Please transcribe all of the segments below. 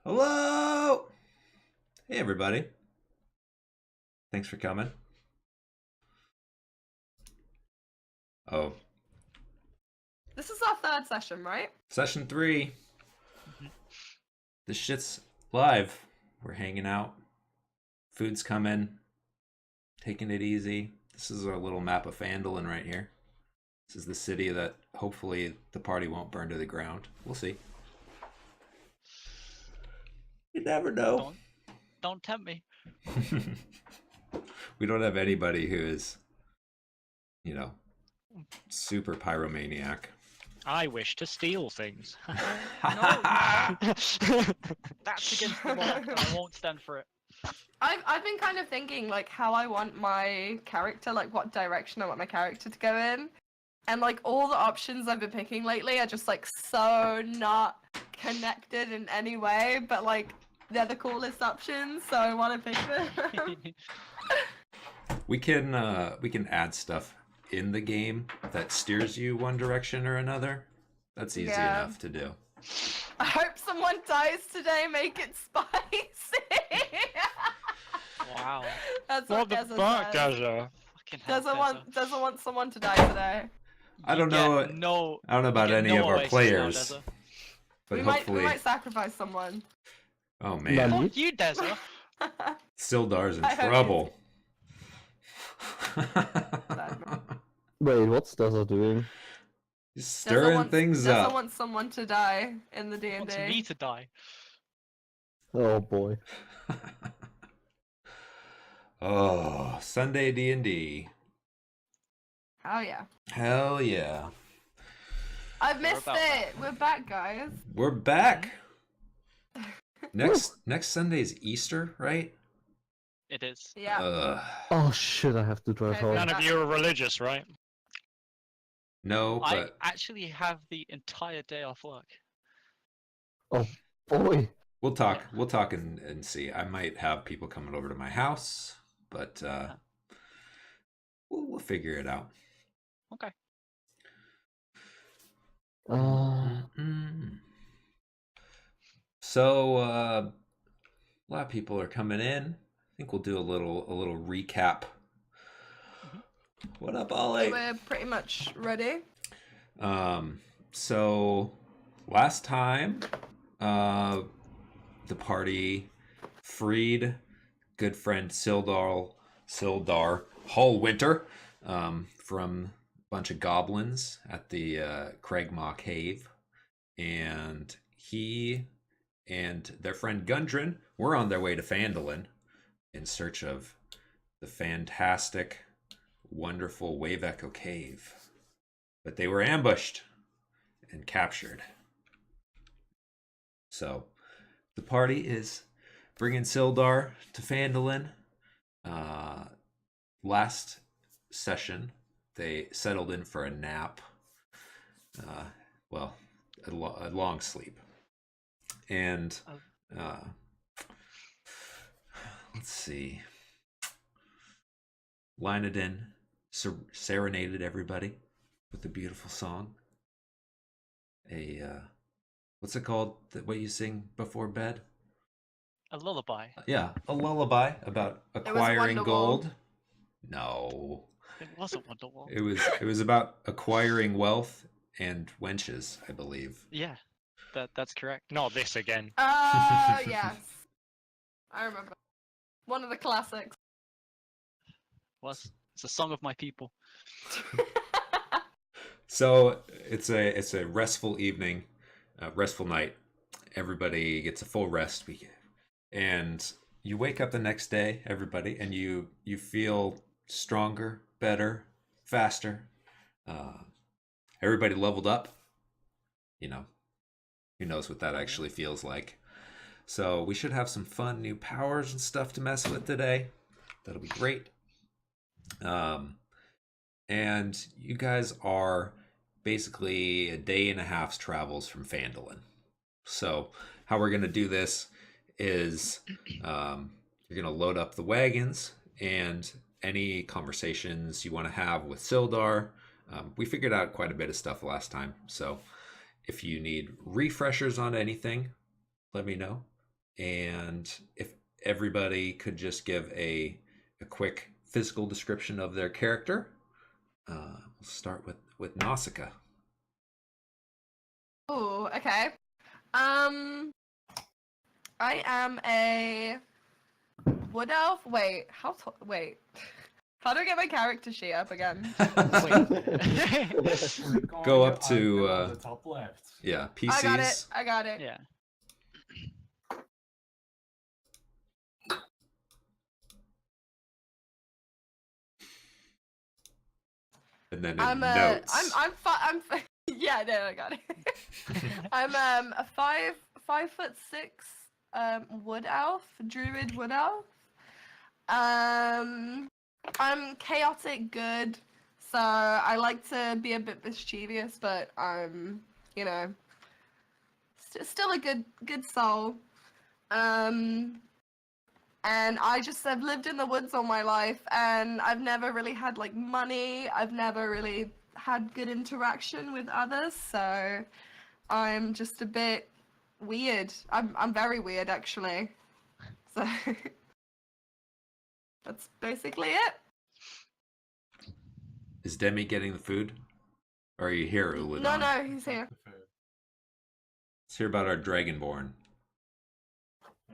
Hello! Hey, everybody. Thanks for coming. Oh, This is our third session, right? session 3. This shit's live. We're hanging out. Food's coming. Taking it easy. This is our little map of Phandalin right here. This is the city that hopefully the party won't burn to the ground. We'll see. You never know. Don't tempt me. We don't have anybody who is, super pyromaniac. I wish to steal things. No. That's against the law. I won't stand for it. I've been kind of thinking like how I want my character, like what direction I want my character to go in. And like all the options I've been picking lately are just like so not connected in any way, but like they're the coolest options, so I want to pick them. We can add stuff in the game that steers you one direction or another. That's easy enough to do. I hope someone dies today. Make it spicy. Wow. That's What what the Deza fuck, says. Gaza? Fucking hell, Doesn't want someone to die today. I don't Deza. know. No. I don't know about you get any no of our oasis now, players, Deza. but we hopefully. might sacrifice someone. Oh man, Fuck you, Deza. Sildar's in I hope trouble. Wait, what's Deza doing? He's stirring things up. Doesn't want someone to die in the D&D. Wants me to die. Oh boy. Oh, Sunday D&D. Oh yeah. Hell yeah. I've missed about it. We're back, guys. We're back. Next Sunday's Easter, right? It is. Yeah. Oh shit, I have to drive Okay, home. None of you are religious, right? No, I but actually have the entire day off work. Boy. we'll talk. We'll talk and see. I might have people coming over to my house, but we'll figure it out. Okay. Mm. So a lot of people are coming in. I think we'll do a little recap. What up, Ollie? We're pretty much ready. So last time, the party freed good friend Sildar Hallwinter from a bunch of goblins at the Cragmaw Cave, and he and their friend Gundren were on their way to Phandalin in search of the fantastic, wonderful Wave Echo Cave. But they were ambushed and captured. So the party is bringing Sildar to Phandalin. Last session, they settled in for a nap. A long sleep. And let's see. Lynodin serenaded everybody with a beautiful song. What's it called? What you sing before bed? A lullaby. Yeah, a lullaby about acquiring Wonderwall. gold. No, It was a Wonderwall. it was about acquiring wealth and wenches, I believe. Yeah, that's correct. Not this again. Yes. I remember. One of the classics. It's a song of my people. So it's a restful evening, restful night. Everybody gets a full rest, and you wake up the next day, everybody, and you feel stronger, better, faster. Everybody leveled up. Who knows what that actually feels like. So we should have some fun new powers and stuff to mess with today. That'll be great. And you guys are basically a day and a half's travels from Phandalin. So how we're going to do this is you're going to load up the wagons, and any conversations you want to have with Sildar. We figured out quite a bit of stuff last time, so if you need refreshers on anything, let me know. And if everybody could just give a quick physical description of their character. We'll start with Nausicaa. Oh, okay. I am a wood elf. Wait, wait. How do I get my character sheet up again? Go up to the top left. yeah, PCs. I got it. I got it. Yeah. And then in I'm notes. yeah, no, I got it. I'm a 5'6" wood elf, druid wood elf. I'm chaotic good, so I like to be a bit mischievous, but I'm, you know, still a good soul. And I just have lived in the woods all my life, and I've never really had like money. I've never really had good interaction with others, so I'm just a bit weird. I'm very weird actually. So that's basically it. Is Demi getting the food? Or are you here, Uladon? No, he's here. Let's hear about our Dragonborn.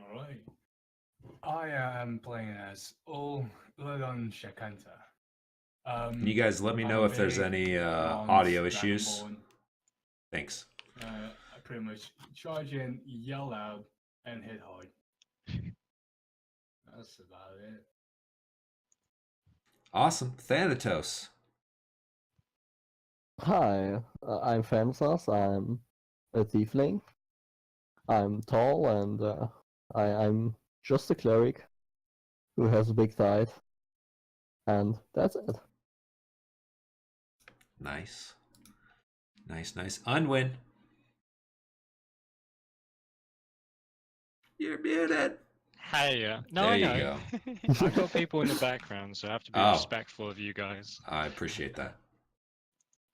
Alright. I am playing as Uladon Shakanta. Can you guys let me know I'm if there's a any bronze audio issues? Dragonborn. Thanks. I pretty much charge in, yell out, and hit hard. That's about it. Awesome. Thanatos. Hi, I'm Famsas. I'm a tiefling. I'm tall and I'm just a cleric who has a big tide. And that's it. Nice. Nice. Unwin. You're muted. Hey, no, There I you know. go. I've got people in the background, so I have to be Oh. respectful of you guys. I appreciate that.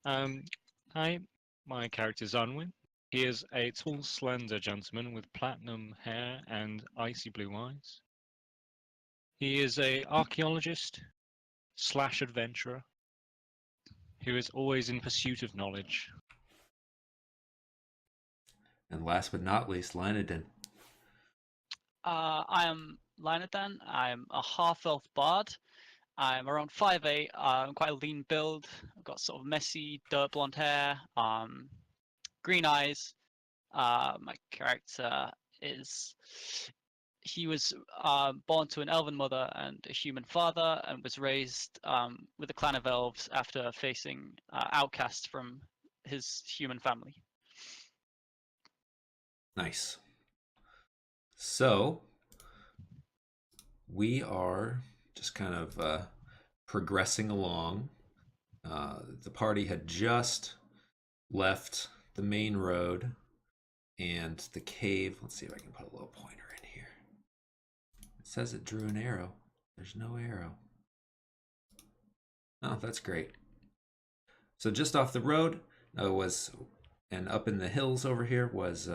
Hi, my character's Unwin. He is a tall, slender gentleman with platinum hair and icy blue eyes. He is a archaeologist / adventurer who is always in pursuit of knowledge. And last but not least, Lynodon. I am Lynodon. I'm a half-elf bard. I'm around 5'8". I'm quite a lean build. I've got sort of messy, dirt blonde hair, green eyes. My character he was born to an elven mother and a human father, and was raised with a clan of elves after facing outcasts from his human family. Nice. So, we are just kind of progressing along. The party had just left the main road and the cave. Let's see if I can put a little pointer in here. It says it drew an arrow. There's no arrow. Oh, that's great. So just off the road and up in the hills over here was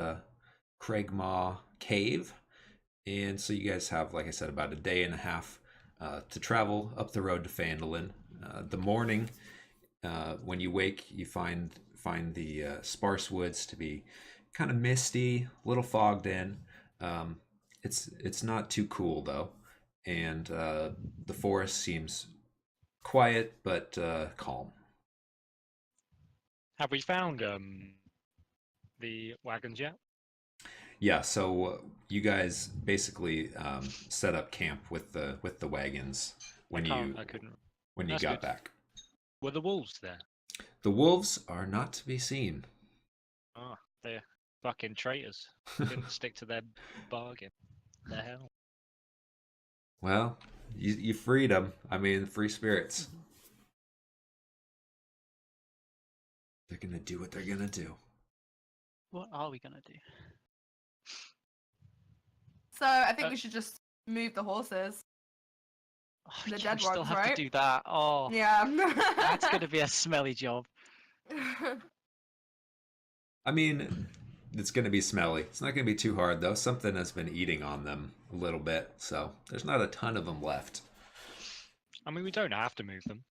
Craigmaw Cave. And so you guys have, like I said, about a day and a half to travel up the road to Phandalin. The morning, when you wake, you find the sparse woods to be kind of misty, a little fogged in. It's not too cool though, and the forest seems quiet but calm. Have we found the wagons yet? Yeah, so you guys basically set up camp with the wagons when you That's got good. back. Were the wolves there? The wolves are not to be seen. Oh, they're fucking traitors. Didn't stick to their bargain. The hell. Well, you freed them. I mean, free spirits. They're gonna do what they're gonna do. What are we gonna do? So I think we should just move the horses. Oh, The yeah, dead we still ones, have right? to do that. Oh, Yeah. that's gonna be a smelly job. I mean, it's going to be smelly. It's not going to be too hard though. Something has been eating on them a little bit, so there's not a ton of them left. I mean, we don't have to move them.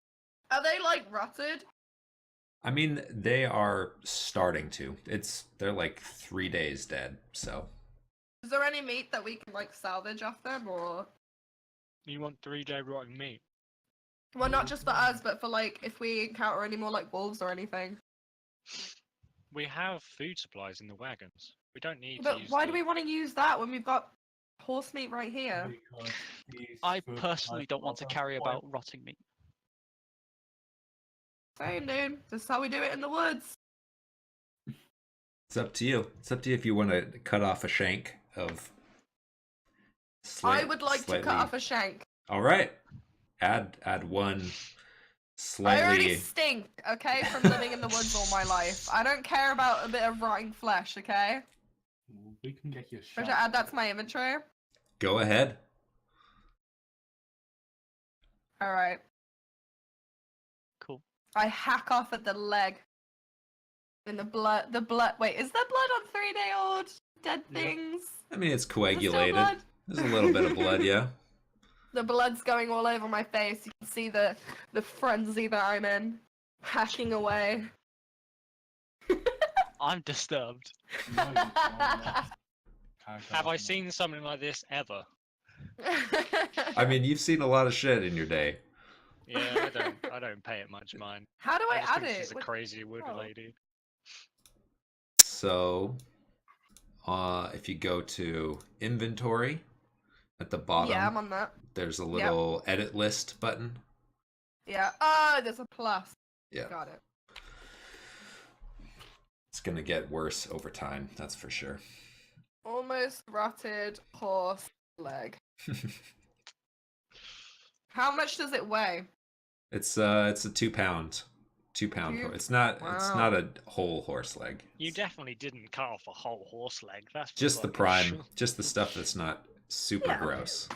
Are they like rotted? I mean, they are starting to. They're like 3 days dead, so. Is there any meat that we can like salvage off them, or? You want 3-day rotting meat? Well, not just for us, but for like if we encounter any more like wolves or anything. We have food supplies in the wagons. We don't need to But use why do the- we want to use that when we've got horse meat right here? Because these I food personally don't want to supplies carry are about rotting meat. Same, dude. This is how we do it in the woods. It's up to you. It's up to you if you want to cut off a shank of. I would like to cut off a shank. All right. Add one I already slightly. stink, okay, from living in the woods all my life. I don't care about a bit of rotting flesh, okay? We can get you a Should shot. I add that to my inventory? Go ahead. Alright. Cool. I hack off at the leg. And the blood, wait, is there blood on 3-day-old dead Yeah. things? I mean, it's Is there still coagulated. blood? There's a little bit of blood, yeah. The blood's going all over my face. You can see the frenzy that I'm in. Hacking away. I'm disturbed. No, you can't. Can't Have go I on. seen something like this ever? I mean, you've seen a lot of shit in your day. Yeah, I don't pay it much mind. How do I just add think it? she's a What- crazy wood oh. lady. So, if you go to inventory at the bottom, Yeah, I'm on that. there's a little edit list button. Yeah. Oh, there's a plus. Yeah, Got it. it's gonna get worse over time. That's for sure. Almost rotted horse leg. How much does it weigh? It's a 2 pound. 2 pound. Two- It's not Wow. not a whole horse leg. You definitely didn't cut off a whole horse leg. That's for Just the fucking prime, sure. just the stuff that's not super Yeah. gross.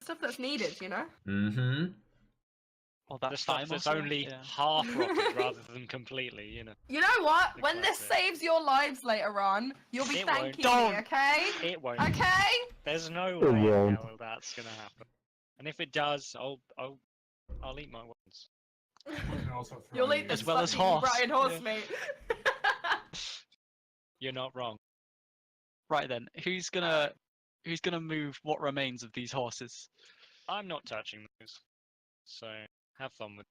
Stuff that's needed, you know? Mm-hmm. Or that The stuff time that's or so? only Yeah. half rotted rather than completely, you know. You know what? When this Exactly. saves your lives later on, you'll be It won't. thanking Don't. me, okay? It won't. Okay? There's no It way in won't. hell that's gonna happen. And if it does, I'll eat my words. We can also throw You'll you- eat this As well as fucking horse. rotten horse Yeah. meat. You're not wrong. Right then, who's gonna move what remains of these horses? I'm not touching those. So have fun with.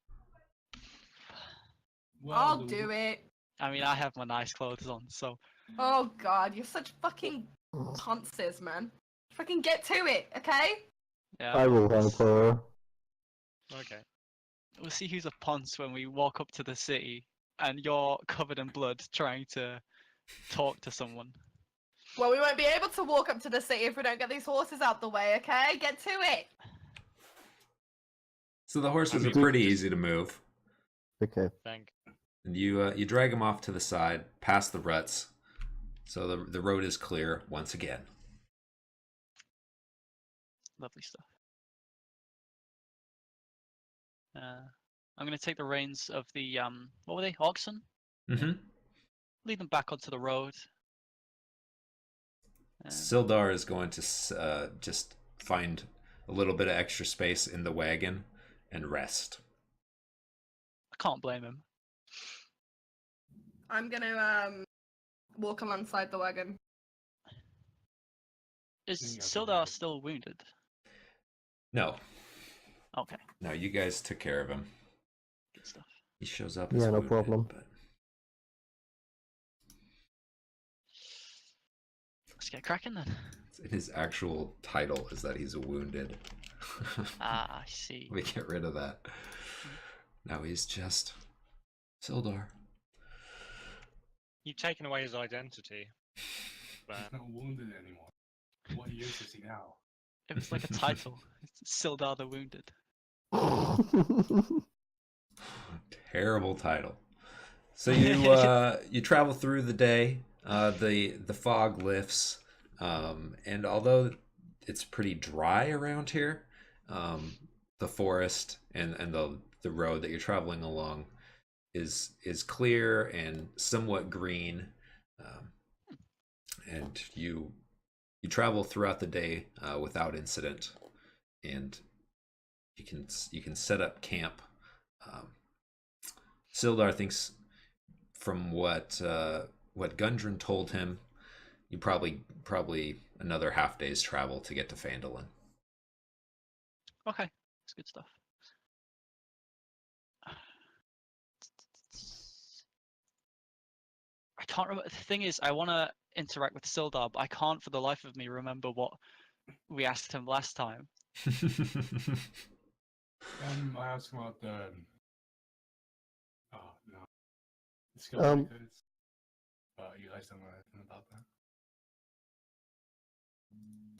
Well, I'll the- do it. I mean, I have my nice clothes on, so Oh god, you're such fucking ponces, man. Fucking get to it, okay? yeah. I will help her. Okay. We'll see who's a ponce when we walk up to the city and you're covered in blood trying to talk to someone. Well, we won't be able to walk up to the city if we don't get these horses out the way, okay? Get to it. So the horses I are mean, pretty just- easy to move, Okay. Thank. and you drag them off to the side, past the ruts, so the road is clear once again. Lovely stuff. I'm gonna take the reins of the what were they? Oxen? Mm-hmm. Lead them back onto the road. Sildar is going to just find a little bit of extra space in the wagon and rest. I can't blame him. I'm gonna walk alongside the wagon. Is Yeah, Sildar but- still wounded? No, Okay, no, you guys took care of him. good stuff. He shows up. Yeah, as no wounded, problem. but- Let's get cracking then. His actual title is that he's wounded. Ah, I see. We get rid of that. Now he's just Sildar. You've taken away his identity. But He's not wounded anymore. What use is he now? It was like a title. It's Sildar the Wounded. Terrible title. So you travel through the day. The fog lifts, and although it's pretty dry around here, the forest and the road that you're traveling along is clear and somewhat green. and you travel throughout the day without incident, and you can set up camp. Um, Sildar thinks, from what Gundren told him, you probably another half day's travel to get to Phandalin. Okay, that's good stuff. I can't remember. The thing is, I want to interact with Sildar, but I can't for the life of me remember what we asked him last time. I asked about the. Oh no, the skill Um, breakers. You guys don't know anything about that.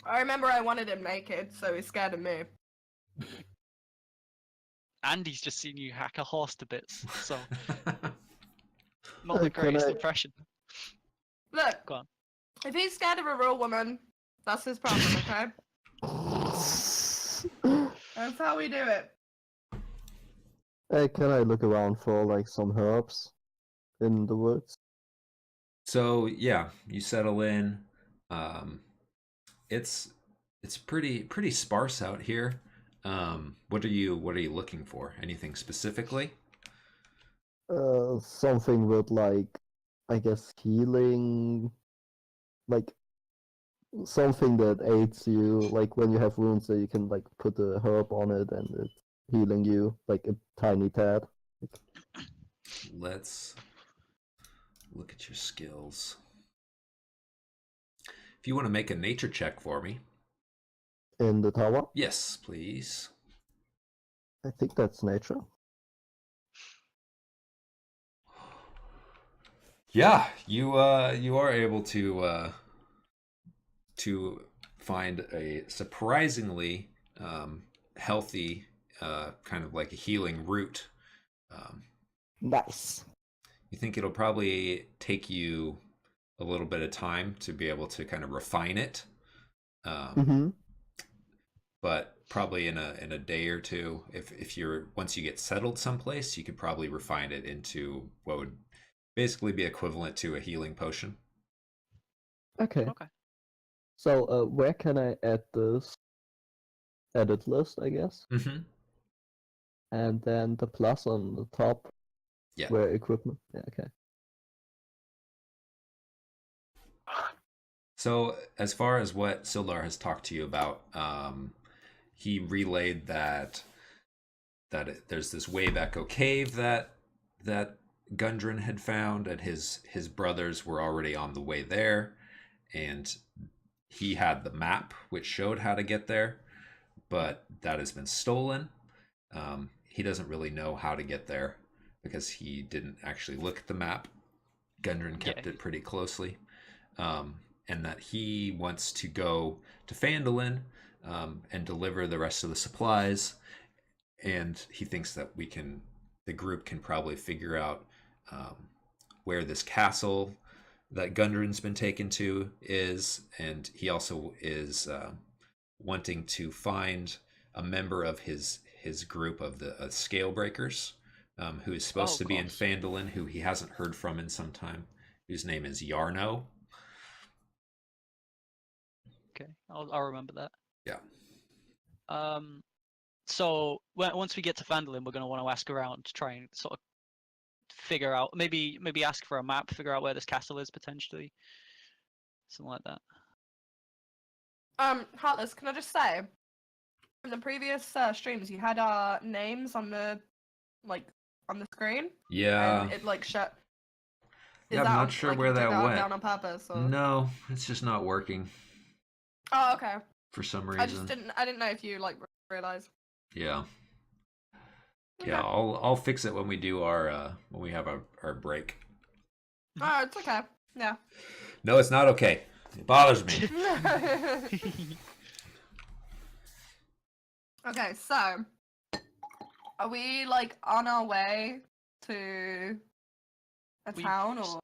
I remember I wanted him naked, so he's scared of me. Andy's just seen you hack a horse to bits, so not the Can greatest I- impression. Look, Go on. if he's scared of a real woman, that's his problem, okay? That's how we do it. Can I look around for like some herbs in the woods? So yeah, you settle in. Um, it's pretty sparse out here. What are you looking for? Anything specifically? Something with like, I guess healing, like something that aids you, like when you have wounds that you can like put a herb on it and it's healing you, like a tiny tad. Let's look at your skills. If you want to make a nature check for me. In the tower. Yes, please. I think that's nature. Yeah, you are able to find a surprisingly healthy kind of like a healing root. Um, Nice. you think it'll probably take you a little bit of time to be able to kind of refine it, Mm-hmm. but probably in a day or two, if you're once you get settled someplace, you could probably refine it into what would basically be equivalent to a healing potion. Okay. Okay. So, where can I add this edit list, I guess? Mm-hmm. And then the plus on the top, Yeah. where equipment. Yeah, okay. So, as far as what Sildar has talked to you about, he relayed that there's this wave echo cave that Gundren had found, and his brothers were already on the way there, and he had the map which showed how to get there, but that has been stolen. He doesn't really know how to get there because he didn't actually look at the map. Gundren kept Yeah. it pretty closely. And that he wants to go to Phandalin and deliver the rest of the supplies. And he thinks that the group can probably figure out where this castle that Gundren's been taken to is. And he also is wanting to find a member of his group of the Scale Breakers, who is supposed Oh, to be in course. Phandalin, who he hasn't heard from in some time, whose name is Yarno. Okay, I'll remember that. Yeah. So once we get to Phandalin, we're gonna want to ask around to try and sort of figure out, maybe ask for a map, figure out where this castle is potentially, something like that. Heartless, can I just say, in the previous streams, you had our names on the screen, Yeah. and it like shut. Yeah, I'm not sure where you took that went. down on purpose, or? No, it's just not working Oh, okay. for some I just reason. I didn't know if you like realized. Yeah. Okay. Yeah, I'll fix it when we do our when we have our break. Oh, it's okay. Yeah. No, it's not okay. It bothers me. Okay, so are we like on our way to a town, or?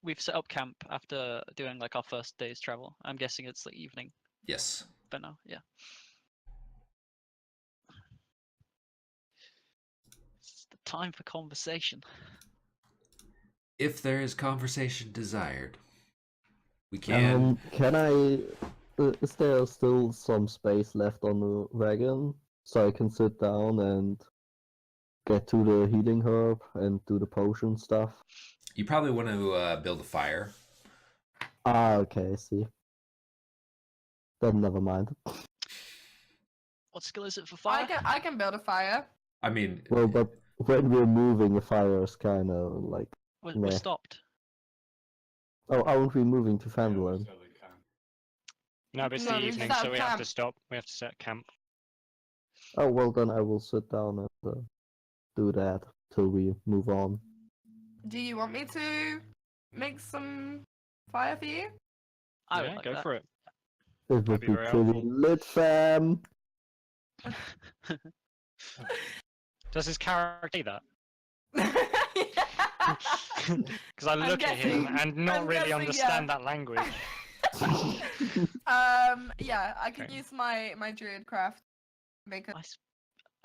We've set up camp after doing like our first day's travel. I'm guessing it's the evening Yes. by now. Yeah. It's the time for conversation. If there is conversation desired. We can. Can I? Is there still some space left on the wagon so I can sit down and get to the healing herb and do the potion stuff? You probably want to build a fire. Ah, okay, I see. Then never mind. What skill is it for I fire? can build a fire. I mean, Well, but when we're moving, a fire is kind of like. We're Meh. stopped. Oh, aren't we moving to Yeah, we Fandolin? totally can. No, but it's No, the we evening, set so up we have to camp. stop. We have to set camp. Oh, well, then I will sit down and do that till we move on. Do you want me to make some fire for you? I would Yeah, like go that. for it. It would be be very pretty helpful. lit, fam. Does his character say that? Yeah. Because I look at him guessing- and not I'm really guessing, understand yeah. that language. Yeah, I can Okay. use my druid craft. Make a. I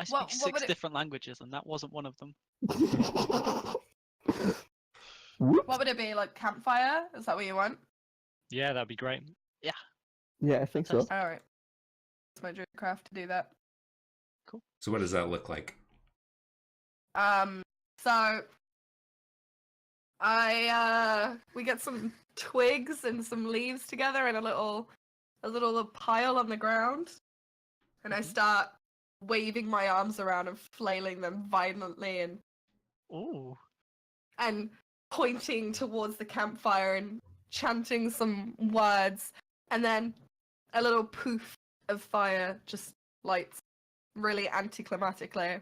speak What would 6 it- different languages, and that wasn't one of them. Whoop. What would it be, like campfire? Is that what you want? Yeah, that'd be great. Yeah, I think so. Fantastic. Alright. It's my druid craft to do that. so what does that look like? So we get some twigs and some leaves together in a little pile on the ground, and I start waving my arms around and flailing them violently Ooh. and pointing towards the campfire and chanting some words, and then a little poof of fire just lights really anticlimactically,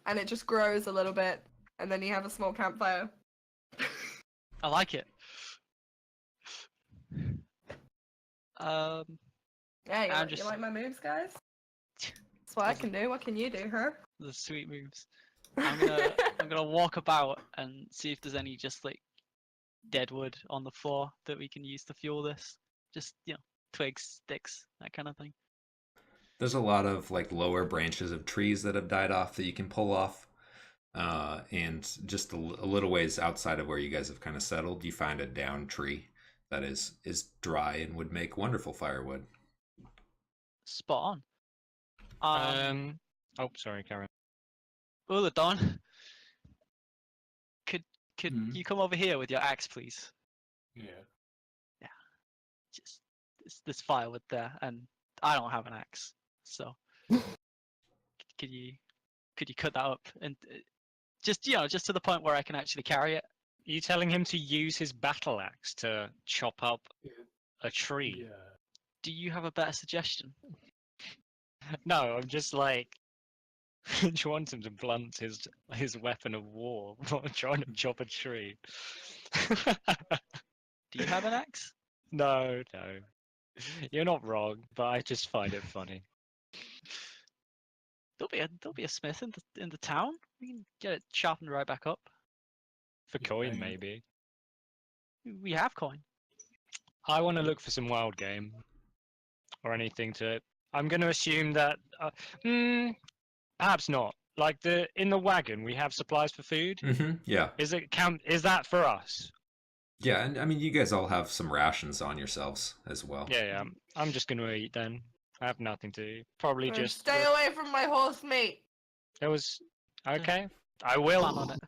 and it just grows a little bit, and then you have a small campfire. I like it. Yeah, I'm you just- like my moves, guys? That's what I can do. What can you do, huh? The sweet moves. I'm gonna walk about and see if there's any just like dead wood on the floor that we can use to fuel this. Just twigs, sticks, that kind of thing. There's a lot of like lower branches of trees that have died off that you can pull off. And just a little ways outside of where you guys have kind of settled, you find a down tree that is dry and would make wonderful firewood. Spot on. Oh, sorry, Karen. Uladon, could Hmm? you come over here with your axe, please? Yeah. Just this firewood there, and I don't have an axe, so could you cut that up and just just to the point where I can actually carry it? Are you telling him to use his battle axe to chop up a tree? Yeah. Do you have a better suggestion? No, I'm just like, do you want him to blunt his weapon of war while trying to chop a tree? Do you have an axe? No. You're not wrong, but I just find it funny. There'll be a smith in the town. We can get it sharpened right back up. For Yeah, coin, I- maybe. We have coin. I want to look for some wild game or anything to. I'm going to assume that. Perhaps not. Like in the wagon, we have supplies for food. Yeah. Is that for us? Yeah, and I mean, you guys all have some rations on yourselves as well. Yeah. I'm just going to eat then. I have nothing to eat. Probably just. Stay away from my horse meat. It was okay. I will. Plan on it.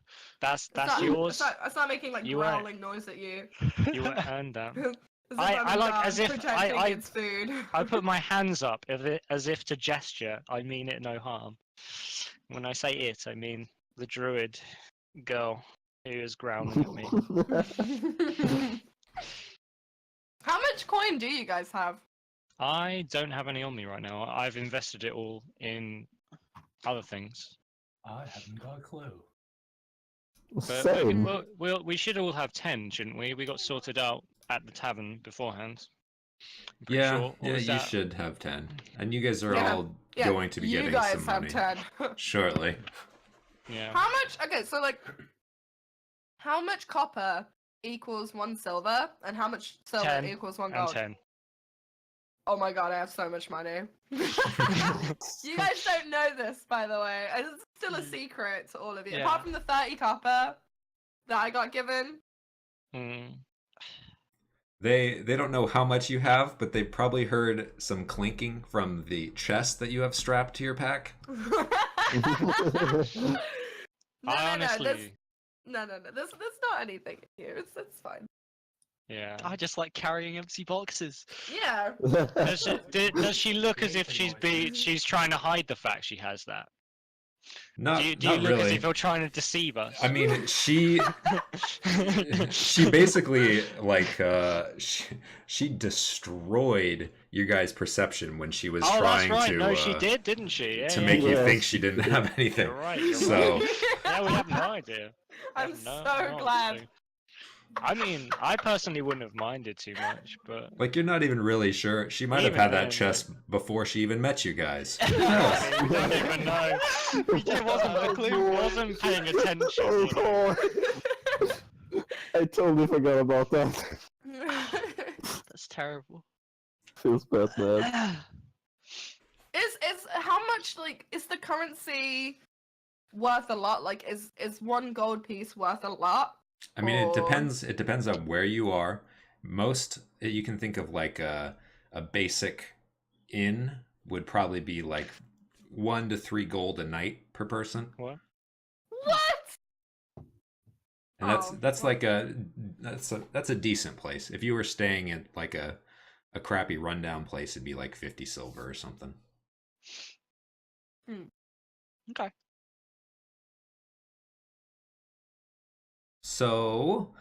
That's It's yours. not making like You were- growling noise at you. You earned that. As if I I'm a like dog as if protecting I its food. I put my hands up as if to gesture. I mean it no harm. When I say it, I mean the druid girl who is growling at me. How much coin do you guys have? I don't have any on me right now. I've invested it all in other things. I haven't got a clue. But Same. we should all have 10, shouldn't we? We got sorted out at the tavern beforehand. I'm pretty Yeah, sure. Or yeah, was you that- should have 10. And you guys are Yeah, all Yeah, going to be you getting guys some have money 10. shortly. Yeah. How much? Okay, so like, how much copper equals 1 silver, and how much silver 10 equals 1 And gold? 10. Oh my god, I have so much money. You guys don't know this, by the way. It's still a secret to all of you. Yeah. Apart from the 30 copper that I got given, Mm. They don't know how much you have, but they probably heard some clinking from the chest that you have strapped to your pack. No, I no, honestly, no. There's not anything here. It's fine. yeah. I just like carrying empty boxes. Yeah. Does she look as if she's trying to hide the fact she has that? Not Do you not look as really. if you're trying to deceive us? I mean, she basically like she destroyed your guys' perception when she was Oh, that's trying right. to No, she did, didn't she? Yeah, to yeah, make you yeah. think Yes, she didn't she have anything. You're right. You're So right. Yeah, we have no idea. I'm have no- so no glad. clue. I mean, I personally wouldn't have minded too much, but like you're not even really sure. She might have Even had that then, chest before she even met you guys. Who I knows? mean, we don't even know. We just wasn't paying attention. Oh, You know? Paul. I totally forgot about that. That's terrible. Feels bad, man. Is how much like is the currency worth a lot? Like is one gold piece worth a lot? I mean, it Or- depends. It depends on where you are. Most you can think of like a basic inn would probably be like 1 to 3 gold a night per person, What? What? and Oh, that's well. like that's a decent place. If you were staying at like a crappy rundown place, it'd be like 50 silver or something. Okay. So,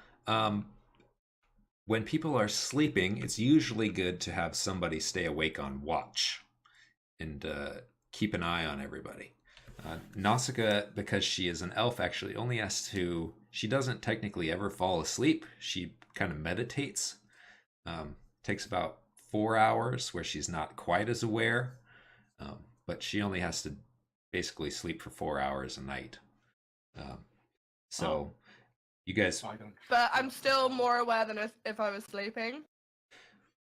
when people are sleeping, it's usually good to have somebody stay awake on watch and keep an eye on everybody. Nausicaa, because she is an elf, actually only has to. She doesn't technically ever fall asleep. She kind of meditates. Takes about 4 hours where she's not quite as aware, but she only has to basically sleep for 4 hours a night. So. You guys, I don't. But I'm still more aware than if I was sleeping.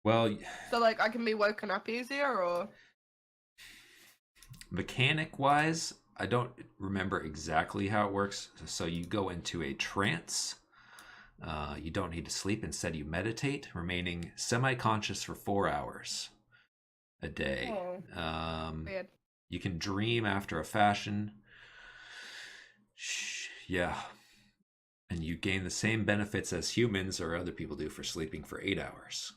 well, So like I can be woken up easier or mechanic wise, I don't remember exactly how it works. So you go into a trance. You don't need to sleep. Instead, you meditate, remaining semi-conscious for 4 hours a day. weird. You can dream after a fashion. Yeah. And you gain the same benefits as humans or other people do for sleeping for 8 hours.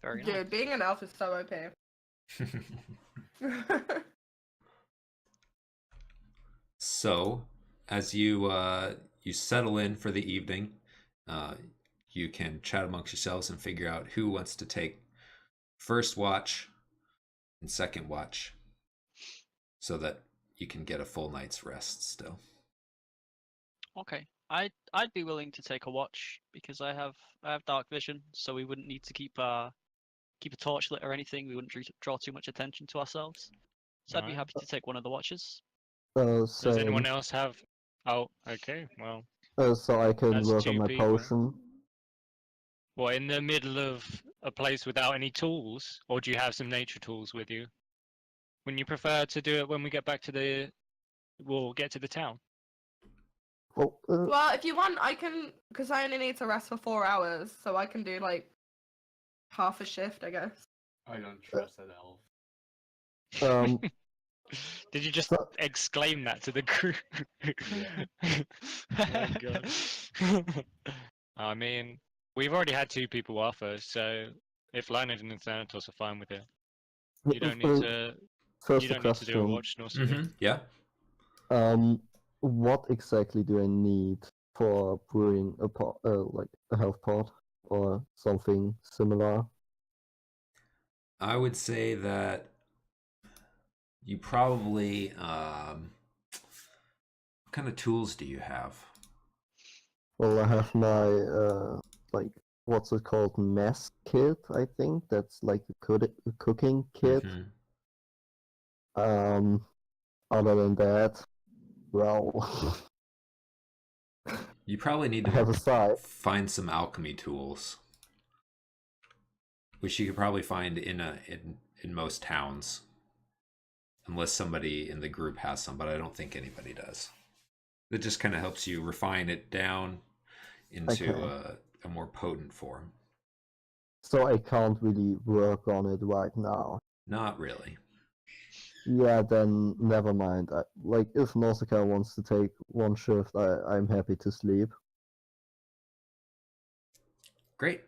Very Dude, nice. being an elf is so OP. So, as you you settle in for the evening, you can chat amongst yourselves and figure out who wants to take first watch and second watch, so that you can get a full night's rest still. Okay. I'd be willing to take a watch because I have dark vision, so we wouldn't need to keep a torch lit or anything. We wouldn't draw too much attention to ourselves. So I'd be Alright. happy to take one of the watches. Does Same. anyone else have? Oh, okay. Well, So I can That's work 2 on my people. potion. what in the middle of a place without any tools, or do you have some nature tools with you? Wouldn't you prefer to do it when we get back to the? We'll get to the town. Well, Well, if you want, I can, because I only need to rest for 4 hours, so I can do like half a shift, I guess. I don't trust that elf. Did you just So- exclaim that to the group? Yeah. Oh god. I mean, we've already had 2 people offer, so if Leonard and Thanatos are fine with it, you don't need to. First You a don't need to do a question. watch nor something. Yeah. What exactly do I need for brewing a pot, like a health pot or something similar? I would say that you probably what kind of tools do you have? Well, I have my like what's it called, mess kit? I think that's like a cooking kit. Mhm. Other than that, well, You probably need I have a to side. find some alchemy tools, which you could probably find in most towns, unless somebody in the group has some, but I don't think anybody does. It just kind of helps you refine it down into Okay. a more potent form. So I can't really work on it right now. Not really. Yeah, then never mind. Like, if Nausicaa wants to take one shift, I'm happy to sleep. Great.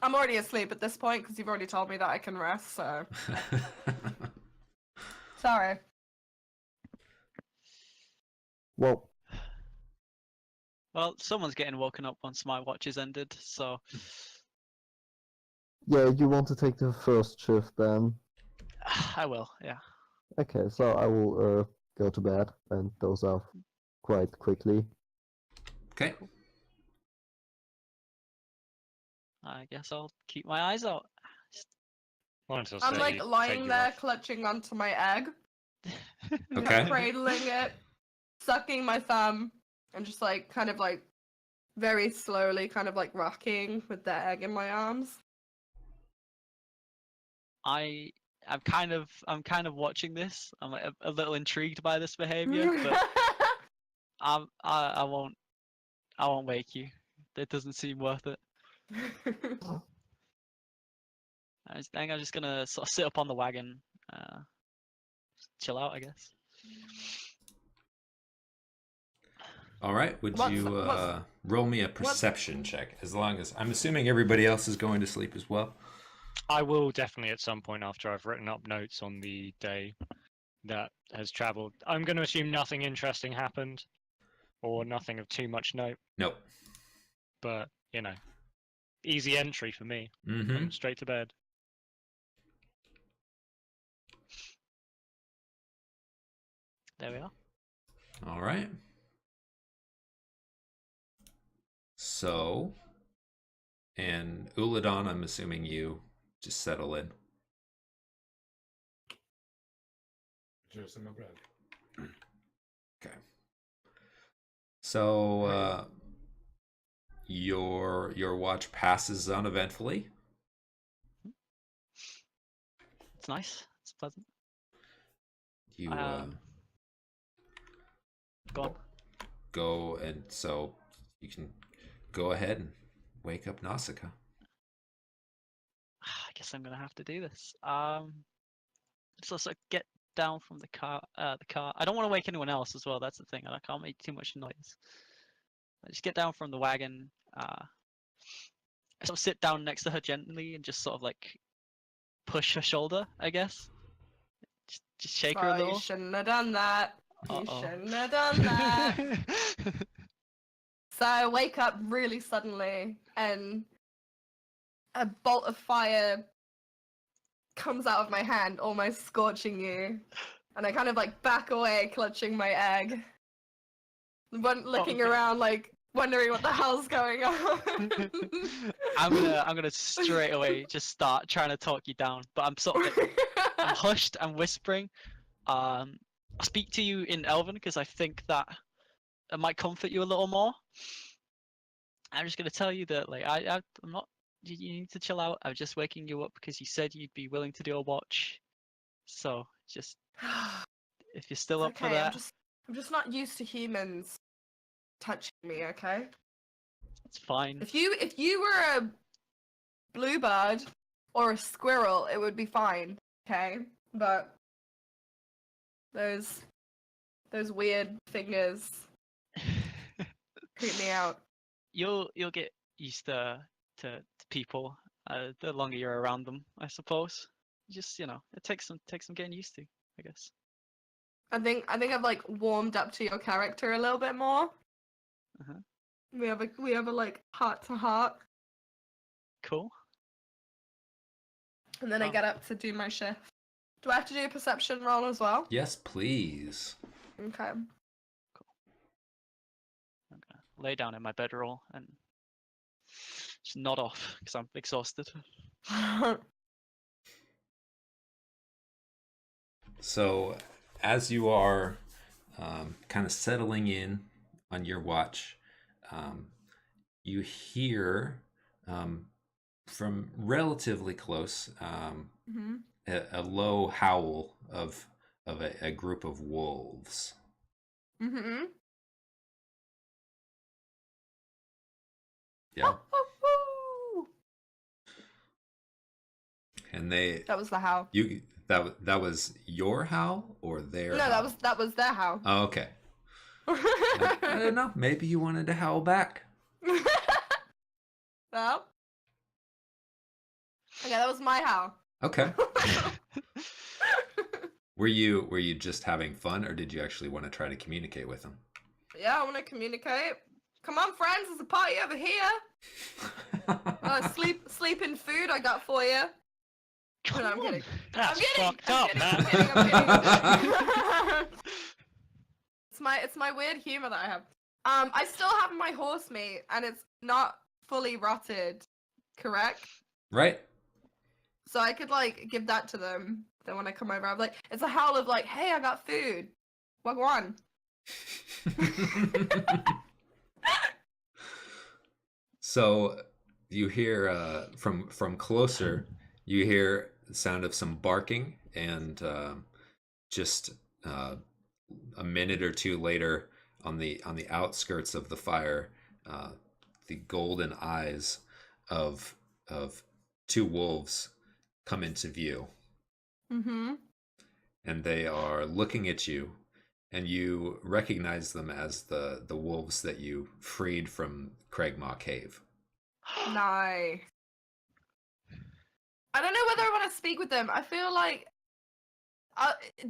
I'm already asleep at this point because you've already told me that I can rest, so sorry. Well, Well, someone's getting woken up once my watch is ended, so yeah, you want to take the first shift then? I will. Yeah. Okay, so I will go to bed and doze off quite quickly. Okay. I guess I'll keep my eyes out. Well, until I'm say like you take lying you there, off. clutching onto my egg, Okay. cradling it, sucking my thumb, and just like kind of like very slowly, kind of like rocking with the egg in my arms. I'm kind of watching this. I'm like a little intrigued by this behavior, but I won't wake you. It doesn't seem worth it. I think I'm just gonna sort of sit up on the wagon, chill out, I guess. All right. Would you roll me a perception check? As long as I'm assuming everybody else is going to sleep as well. I will definitely at some point after I've written up notes on the day that has travelled. I'm going to assume nothing interesting happened or nothing of too much note, Nope. but easy entry for me. Mm-hmm. I'm straight to bed. There we are. All right. So, and Uladon, I'm assuming you just settle in. Just in my bed. Okay. So, your watch passes uneventfully. It's nice. It's pleasant. You Go on. go, and so you can go ahead and wake up Nausicaa. I guess I'm gonna have to do this. So get down from the car. The car. I don't want to wake anyone else as well. That's the thing. And I can't make too much noise. I just get down from the wagon. I sort of sit down next to her gently and just sort of like push her shoulder. I guess. Just shake her a Oh, you little. shouldn't have done that. You Uh-oh. shouldn't have done that. So I wake up really suddenly, and a bolt of fire comes out of my hand, almost scorching you. And I kind of like back away, clutching my egg. Looking Okay. around, like wondering what the hell's going on. I'm gonna straight away just start trying to talk you down, but I'm sort of like, I'm hushed. I'm whispering. I'll speak to you in Elven because I think that it might comfort you a little more. I'm just gonna tell you that like I'm not. You need to chill out. I'm just waking you up because you said you'd be willing to do a watch. So just if you're still up for Okay, that, I'm just not used to humans touching me. Okay. it's fine. If you were a bluebird or a squirrel, it would be fine. Okay, but those weird fingers creep me out. You'll get used to people the longer you're around them, I suppose. Just it takes some getting used to, I guess. I think I've like warmed up to your character a little bit more. Uh-huh. We have a like heart to heart, Cool. and then I Oh. get up to do my shift. Do I have to do a perception roll as well? Yes, please. Okay. I'm gonna lay down in my bedroll and just nod off because I'm exhausted. So, as you are kind of settling in on your watch, you hear from relatively close hmm a low howl of a group of wolves. hmm Yeah. Woo! And they That was the howl. you that was your howl or their No, howl? that was their howl. Oh, okay. I don't know. Maybe you wanted to howl back. Well, okay, that was my howl. Okay. Were you just having fun, or did you actually want to try to communicate with them? Yeah, I want to communicate. Come on, friends, there's a party over here. Sleeping food I got for you. No, I'm kidding. That's I'm fucked up, man. kidding. It's my weird humor that I have. I still have my horse meat, and it's not fully rotted, correct? Right? So I could like give that to them. Then when I come over, I'm like, it's a howl of like, hey, I got food. What one? So you hear from closer, you hear the sound of some barking, and just a minute or two later, on the outskirts of the fire, the golden eyes of two wolves come into view, Mm-hmm. and they are looking at you, and you recognize them as the wolves that you freed from Craigmaw Cave. Nice. I don't know whether I want to speak with them. I feel like,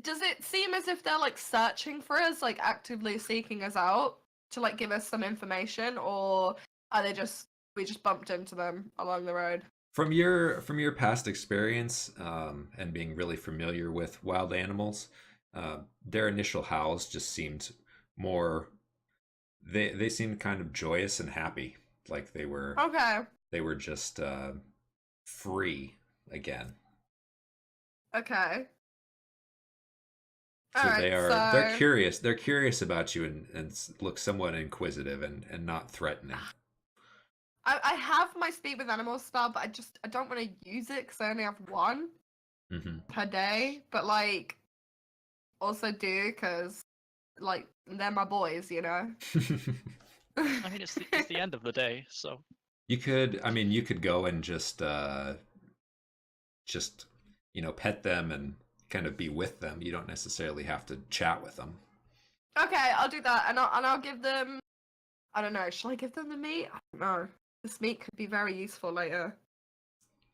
does it seem as if they're like searching for us, like actively seeking us out to like give us some information, or are they just we just bumped into them along the road? From your past experience, and being really familiar with wild animals, their initial howls just seemed more. They seemed kind of joyous and happy, like they were Okay. just free again. Okay. So Alright, they're so curious. They're curious about you, and look somewhat inquisitive and not threatening. I have my speak with animals spell, but I don't want to use it because I only have one Hmm. per day. But like, also do because like they're my boys, you know. I mean, it's the end of the day, so You could, I mean, you could go and just pet them and kind of be with them. You don't necessarily have to chat with them. Okay, I'll do that, and I'll give them. I don't know. Shall I give them the meat? I don't know. This meat could be very useful later.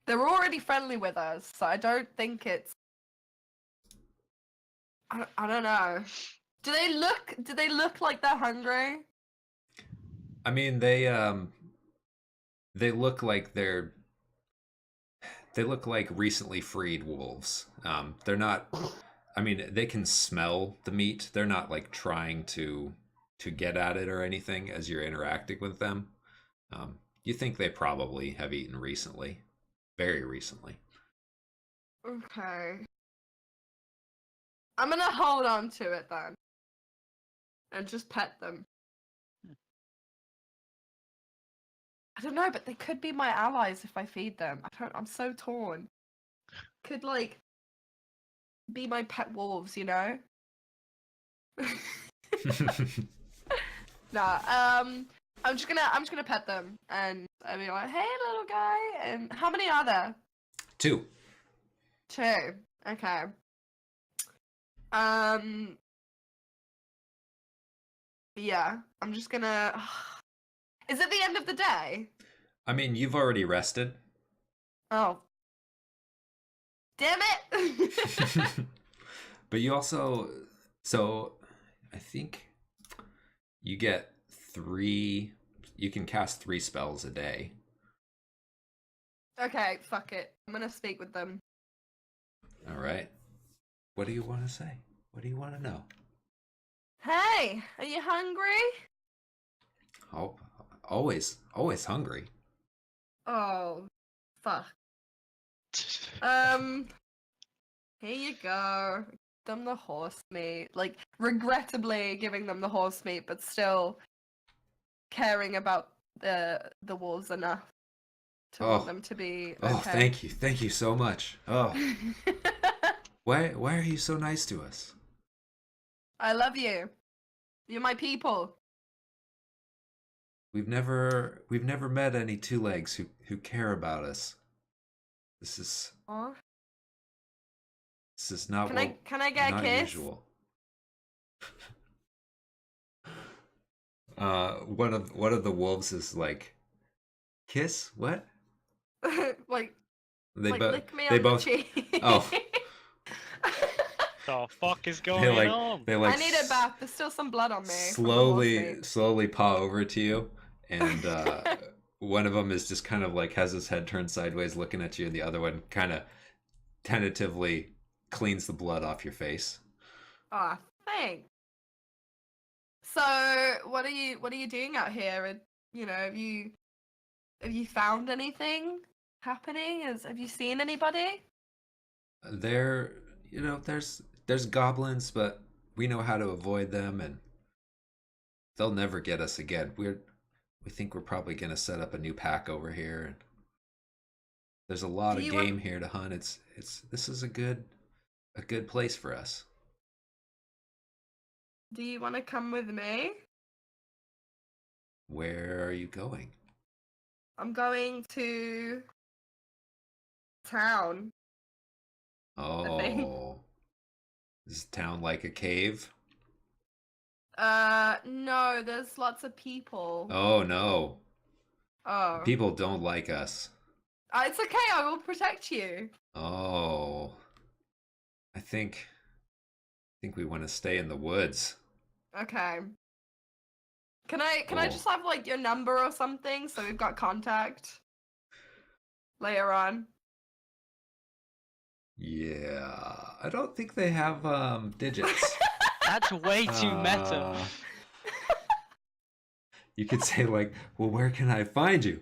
They're already friendly with us, so I don't think it's. I don't know. Do they look like they're hungry? I mean, they look like they look like recently freed wolves. They're not. I mean, they can smell the meat. They're not like trying to get at it or anything as you're interacting with them. You think they probably have eaten recently, very recently. Okay. I'm gonna hold on to it then. And just pet them. I don't know, but they could be my allies if I feed them. I'm so torn. Could like be my pet wolves, you know? Nah, I'm just gonna pet them and I'll be like, hey little guy, and how many are there? 2. 2. Okay. Yeah, I'm just gonna. Is it the end of the day? I mean, you've already rested. Oh. Damn it! But you also, so I think you get 3, you can cast 3 spells a day. Okay, fuck it. I'm gonna speak with them. All right. What do you want to say? What do you want to know? Hey, are you hungry? Oh, always hungry. Oh, fuck. Here you go. Give them the horse meat. Like, regrettably giving them the horse meat, but still caring about the wolves enough to want them to be okay. Oh, thank you so much. Oh, why are you so nice to us? I love you. You're my people. we've never met any two legs who care about us. This is Aw. this is not Can I get a not kiss? usual. One of the wolves is like, kiss? What? like They like both lick me they on the both cheek. oh The fuck is they going like on? they like I need a bath. There's still some blood on me from the horse meat. slowly paw over to you, and one of them is just kind of like has his head turned sideways looking at you, and the other one kind of tentatively cleans the blood off your face. Ah, thanks. So, what are you doing out here? And have you found anything happening? Have you seen anybody? There, there's goblins, but we know how to avoid them, and they'll never get us again. We think we're probably gonna set up a new pack over here, and there's a lot Do of you game want here to hunt. This is a good place for us. Do you want to come with me? Where are you going? I'm going to town, I think. Oh, is town like a cave? No, there's lots of people. Oh no, Oh. people don't like us. It's okay, I will protect you. Oh, I think we want to stay in the woods. Okay. Can I Cool. just have like your number or something so we've got contact later on? Yeah, I don't think they have digits. That's way too meta. Uh, You could say like, well, where can I find you?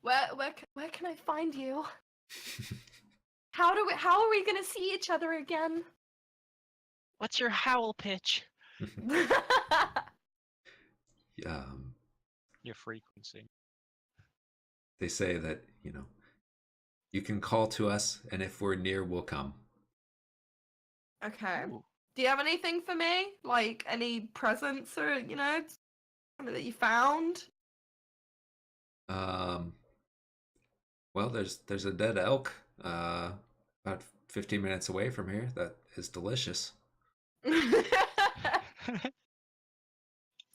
Where can I find you? How are we gonna see each other again? What's your howl pitch? um, Your frequency. they say that you can call to us, and if we're near, we'll come. Okay. Ooh. Do you have anything for me? Like any presents or something that you found? Well, there's a dead elk about 15 minutes away from here that is delicious.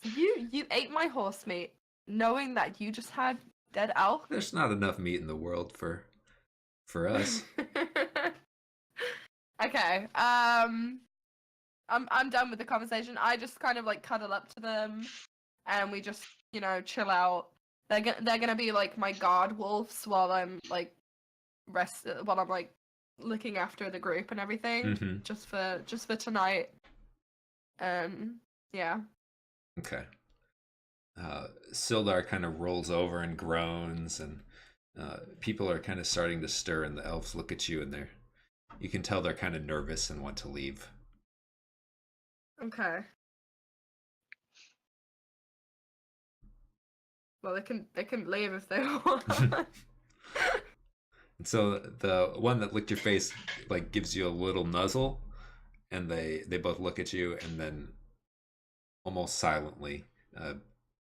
You ate my horse meat, knowing that you just had dead elk. There's not enough meat in the world for us. Okay. I'm done with the conversation. I just kind of like cuddle up to them, and we just chill out. They're gonna be like my guard wolves while I'm like while I'm like looking after the group and everything, Mhm. just for tonight. Yeah. Okay. Sildar kind of rolls over and groans, and people are kind of starting to stir, and the elves look at you, and you can tell they're kind of nervous and want to leave. Okay. Well, they can leave if they want. And so the one that licked your face like gives you a little nuzzle, and they both look at you and then almost silently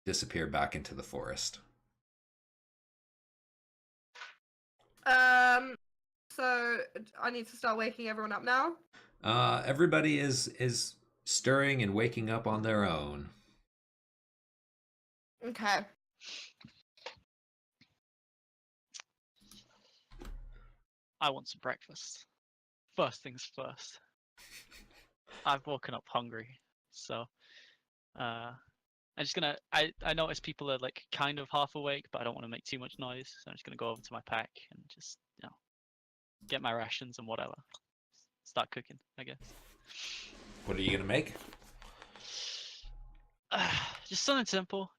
disappear back into the forest. So I need to start waking everyone up now. Everybody is stirring and waking up on their own. Okay. I want some breakfast. First things first. I've woken up hungry, so I'm just gonna. I notice people are like kind of half awake, but I don't want to make too much noise, so I'm just gonna go over to my pack and just get my rations and whatever. Start cooking, I guess. What are you gonna make? Just something simple,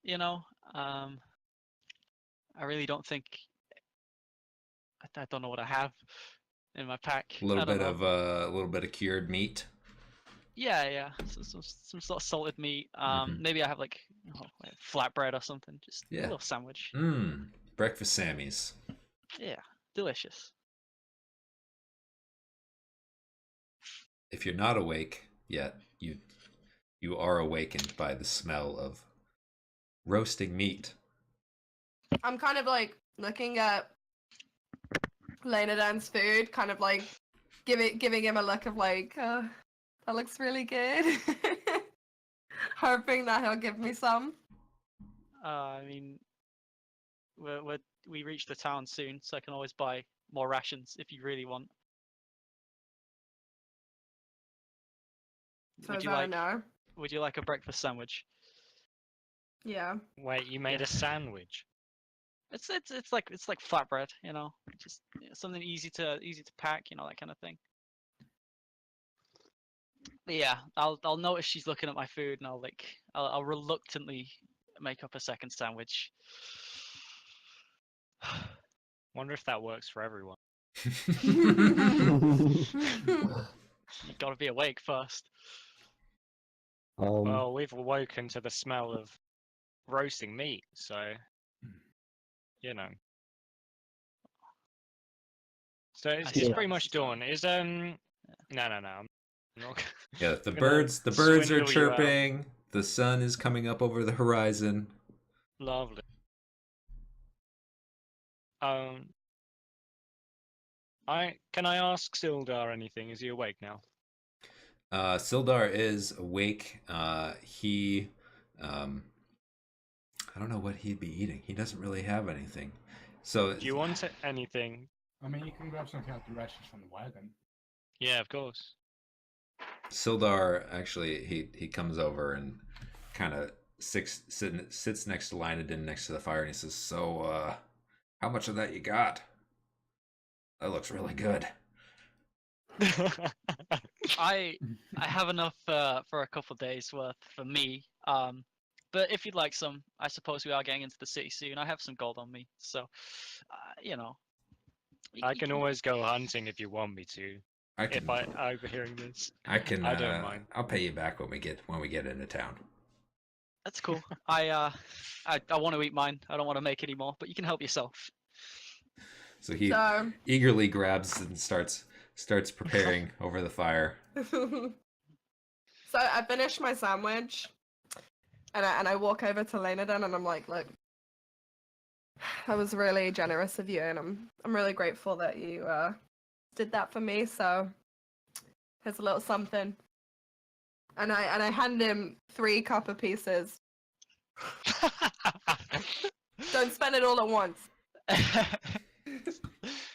I really don't think. I don't know what I have in my pack. A little I don't bit know. of a little bit of cured meat. Yeah. Some sort of salted meat. Maybe I have like flatbread or something. Just a Yeah. little sandwich. Breakfast Sammys. Yeah, delicious. If you're not awake yet, you are awakened by the smell of roasting meat. I'm kind of like looking at Lenadan's food, kind of like giving him a look of like, that looks really good. Hoping that he'll give me some. I mean, we reach the town soon, so I can always buy more rations if you really want. So Would is you that a like no? Would you like a breakfast sandwich? Yeah. Wait, you made Yeah. a sandwich? It's like flatbread, you know, just something easy to pack, you know, that kind of thing. But yeah, I'll notice she's looking at my food, and I'll reluctantly make up a second sandwich. Wonder if that works for everyone. You gotta be awake first. Well, we've awoken to the smell of roasting meat, so you know. So it's Yeah. pretty much dawn. Is no. I'm not. Yeah, the I'm gonna birds are swindle you out. chirping. The sun is coming up over the horizon. Lovely. Can I ask Sildar anything? Is he awake now? Sildar is awake. He, I don't know what he'd be eating. He doesn't really have anything. So Do you want anything? I mean, you can grab some healthy rations from the wagon. Yeah, of course. Sildar actually he comes over and kind of sits next to Lynodin next to the fire, and he says, "So, how much of that you got? That looks really good." I have enough for a couple days worth for me. But if you'd like some, I suppose we are getting into the city soon. I have some gold on me, so you know. I can always go hunting if you want me to. I can, If I overhearing this, I can, I don't mind. I'll pay you back when we get into town. That's cool. I want to eat mine. I don't want to make any more, but you can help yourself. So he So eagerly grabs and starts preparing over the fire. So I finished my sandwich, and I walk over to Lenadan, and I'm like, look, that was really generous of you, and I'm really grateful that you did that for me. So here's a little something, and I hand him 3 copper pieces. Don't spend it all at once.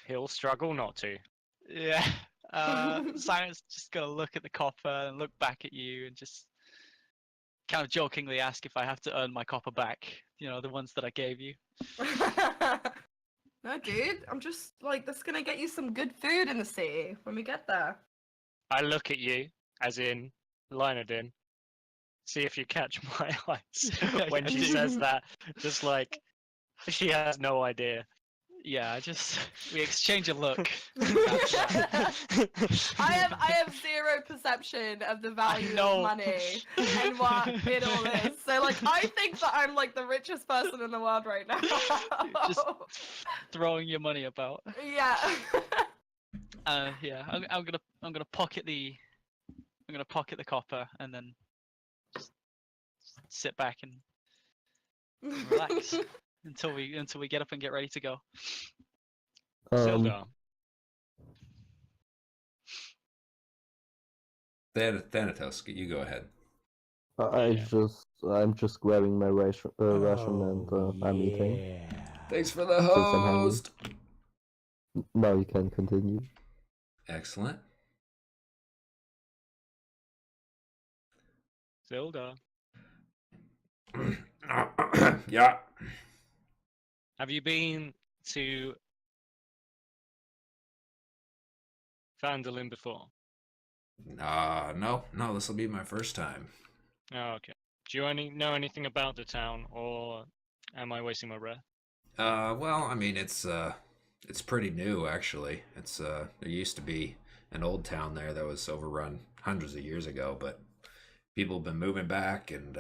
He'll struggle not to. Yeah. Simon's just gonna look at the copper and look back at you and just kind of jokingly ask if I have to earn my copper back. You know, the ones that I gave you. No, dude, I'm just like, that's gonna get you some good food in the city when we get there. I look at you, as in Lynodin. See if you catch my eyes when I she do. says that. Just like she has no idea. Yeah, we exchange a look. I have 0 perception of the value know. of money and what it all is. So like, I think that I'm like the richest person in the world right now. Just throwing your money about. Yeah. Yeah, I'm gonna pocket the copper and then just sit back and relax until we get up and get ready to go. Sildar. Thanatos, you go ahead. I'm just grabbing my ration and I'm eating. Thanks for the I'm hungry. host. Now you can continue. Excellent. Sildar. Yeah. Have you been to Phandalin before? No, this will be my first time. Oh, okay. Do you know anything about the town, or am I wasting my breath? Well, I mean, it's pretty new actually. There used to be an old town there that was overrun hundreds of years ago, but people have been moving back, and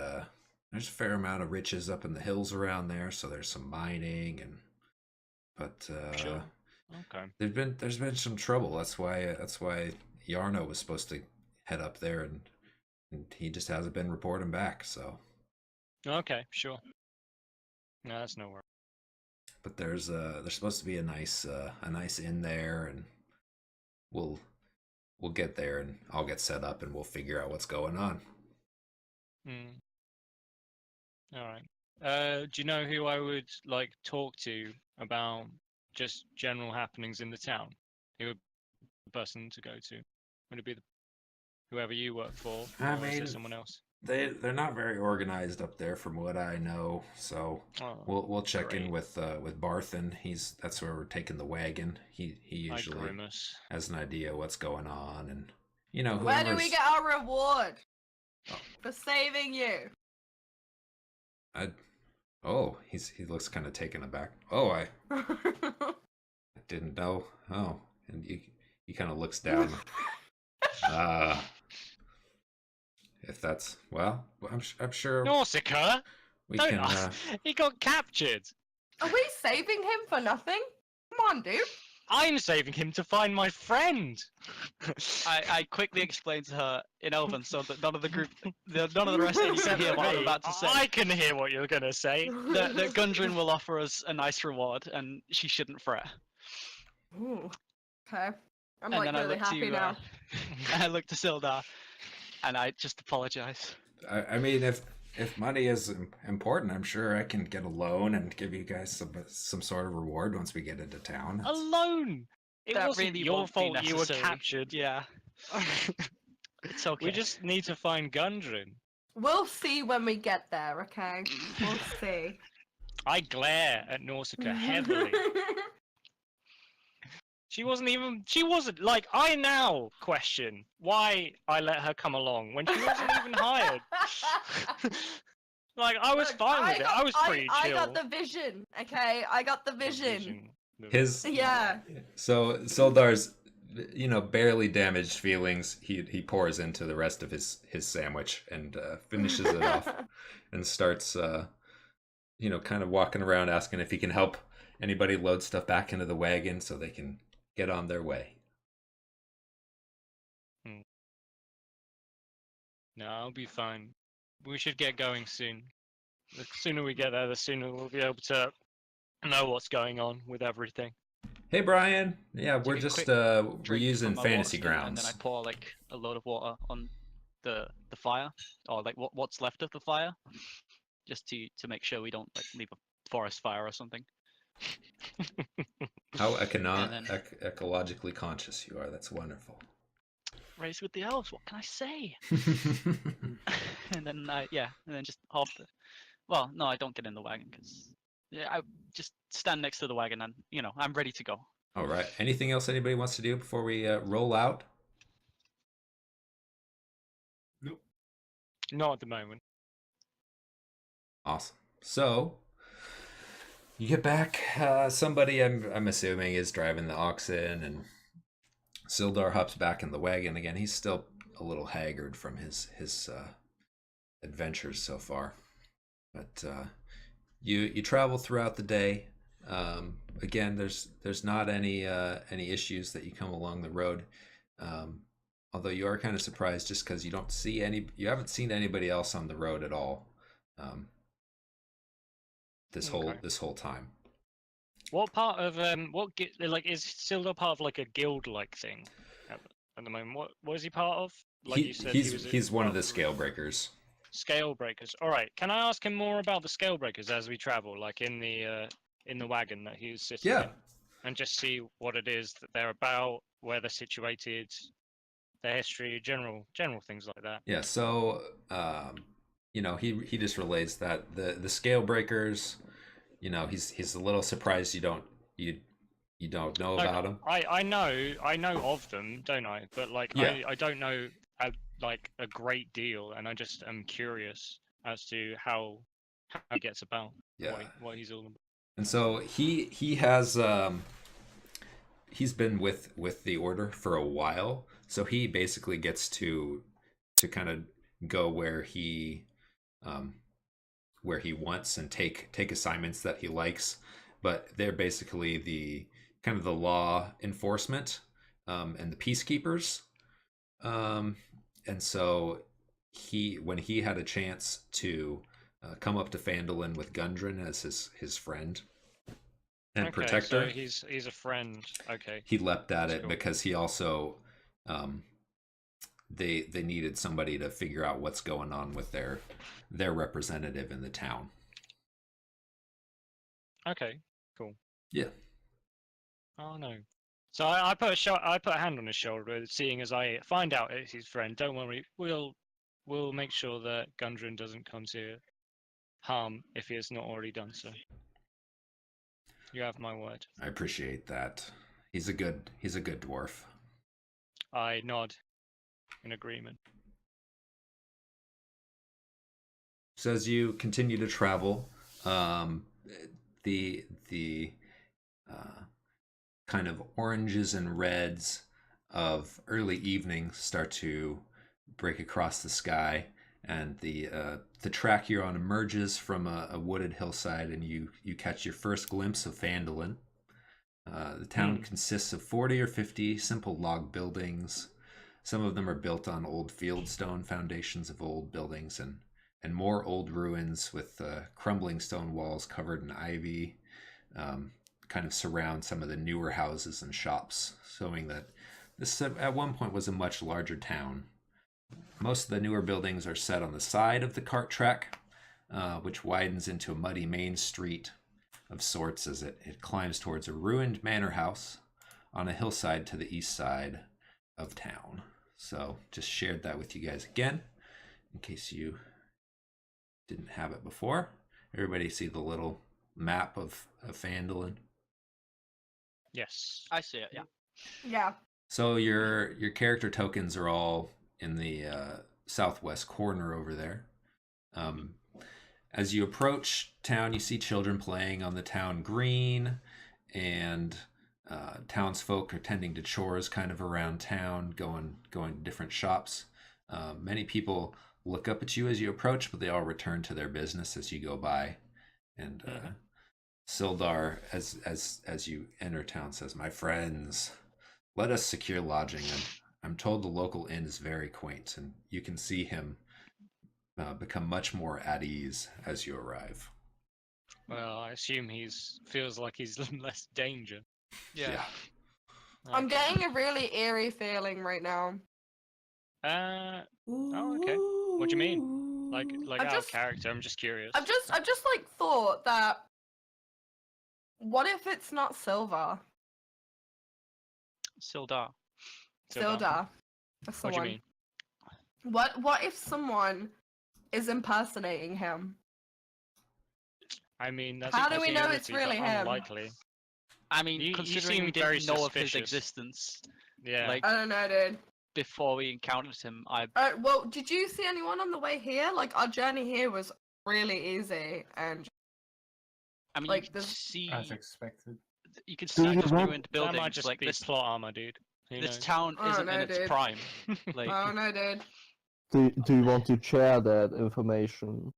there's a fair amount of riches up in the hills around there. So there's some mining, but Sure. Okay. there's been some trouble. That's why Yarno was supposed to head up there, and he just hasn't been reporting back. So Okay, sure. No, that's no worry. But there's supposed to be a nice inn there, and we'll we'll get there, and I'll get set up, and we'll figure out what's going on. Mm. All right. Do you know who I would like talk to about just general happenings in the town? Who would be the person to go to? Would it be whoever you work for, I or is there mean, someone else? they're not very organized up there, from what I know. So Oh, we'll check in great. with Barthen. That's where we're taking the wagon. He I usually grimace. has an idea what's going on, and Where do we whoever's get our reward Oh. for saving you? I oh he looks kind of taken aback. Oh, I didn't know. Oh, and he kind of looks down. If that's well, I'm sure Nausicaa? we Don't can. ask. He got captured. Are we saving him for nothing? Come on, dude. I'm saving him to find my friend. I quickly explained to her in Elven so that none of the group, none of the rest of you can Except hear for what I'm me. about to say. I can hear what you're gonna say. That Gundren will offer us a nice reward, and she shouldn't fret. Ooh. Okay. I'm And like then I really look happy to, now. I look to Sildar, and I just apologize. I mean, if money is important, I'm sure I can get a loan and give you guys some sort of reward once we get into town. Alone. It That wasn't really your won't be fault you were necessary. captured. Yeah, it's okay. We just need to find Gundren. We'll see when we get there, okay? We'll see. I glare at Nausicaa heavily. She wasn't like, I now question why I let her come along when she wasn't even hired. Like, I was Look, fine with it. I was pretty I chill. got the vision, okay? I got the vision. His Yeah. So Soldar's barely damaged feelings he pours into the rest of his sandwich and finishes it off and starts kind of walking around asking if he can help anybody load stuff back into the wagon so they can get on their way. No, I'll be fine. We should get going soon. The sooner we get there, the sooner we'll be able to know what's going on with everything. Hey Brian, yeah, Take we're a just quick we're Drink using from my water fantasy skin, and grounds. then I pour like a load of water on the fire, or like what's left of the fire, just to make sure we don't like leave a forest fire or something. How And then ecologically conscious you are. That's wonderful. raised with the elves. What can I say? And then and then just hop. Well, no, I don't get in the wagon because I just stand next to the wagon, and I'm ready to go. All right. Anything else anybody wants to do before we roll out? Nope. Not at the moment. Awesome. So you get back. Somebody, I'm assuming, is driving the oxen, and Sildar hops back in the wagon again. He's still a little haggard from his adventures so far, but you travel throughout the day. Again, there's not any issues that you come along the road. Although you are kind of surprised just because you haven't seen anybody else on the road at all. This whole time. What part of is Sildar part of like a guild like thing at the moment? What is he part of? Like you said, he's one of the part scale breakers. Scale breakers. All right. Can I ask him more about the scale breakers as we travel, like in the wagon that he's sitting in, and just see what it is that they're about, where they're situated, their history, general things like that. Yeah. So he just relays that the scale breakers. He's a little surprised you don't know about them. I know of them, don't I? But like I don't know a great deal, and I just am curious as to how he gets about. Yeah. What he's all about. And so he has he's been with the order for a while, so he basically gets to kind of go where he wants and take assignments that he likes, but they're basically the kind of the law enforcement and the peacekeepers. And so when he had a chance to come up to Phandalin with Gundren as his friend and Okay, protector. so he's a friend. Okay. He leapt at That's it cool. because he also they needed somebody to figure out what's going on with their representative in the town. Okay, cool. Yeah. Oh no. So I put I put a hand on his shoulder, seeing as I find out it's his friend. Don't worry, we'll make sure that Gundren doesn't come to harm if he has not already done so. You have my word. I appreciate that. He's a good dwarf. I nod in agreement. So as you continue to travel, the kind of oranges and reds of early evening start to break across the sky, and the track you're on emerges from a wooded hillside, and you catch your first glimpse of Phandalin. The town consists of 40 or 50 simple log buildings. Some of them are built on old fieldstone foundations of old buildings, and more old ruins with crumbling stone walls covered in ivy kind of surround some of the newer houses and shops, showing that this at one point was a much larger town. Most of the newer buildings are set on the side of the cart track, which widens into a muddy main street of sorts as it climbs towards a ruined manor house on a hillside to the east side of town. So just shared that with you guys again, in case you didn't have it before. Everybody see the little map of Phandalin? Yes. I see it. Yeah. Yeah. So your character tokens are all in the southwest corner over there. As you approach town, you see children playing on the town green, and townsfolk are tending to chores kind of around town, going to different shops. Many people look up at you as you approach, but they all return to their business as you go by. And Sildar, as you enter town, says, "My friends, let us secure lodging. I'm told the local inn is very quaint, and you can see him become much more at ease as you arrive." Well, I assume feels like he's in less danger. Yeah. I'm Okay. getting a really eerie feeling right now. Oh, okay. What do you mean? Like I'm out of just- character? I'm just curious. I've just like thought that what if it's not Silver? Sildar. Sildar. That's the What do you one. mean? What if someone is impersonating him? I mean, that's How a do we know it's possibility, really but him? unlikely. I mean, You considering we seem very didn't know of his suspicious. existence, Yeah. like I don't know, dude. before we encountered him, Well, did you see anyone on the way here? Like, our journey here was really easy, and I mean, like, you can there's- see, As expected. you can Do see you those want- ruined That buildings. might just Like be this, plot armor, dude. Who this knows? town I don't isn't in know, its dude. prime. Like, I don't know, dude. Do you want to share that information?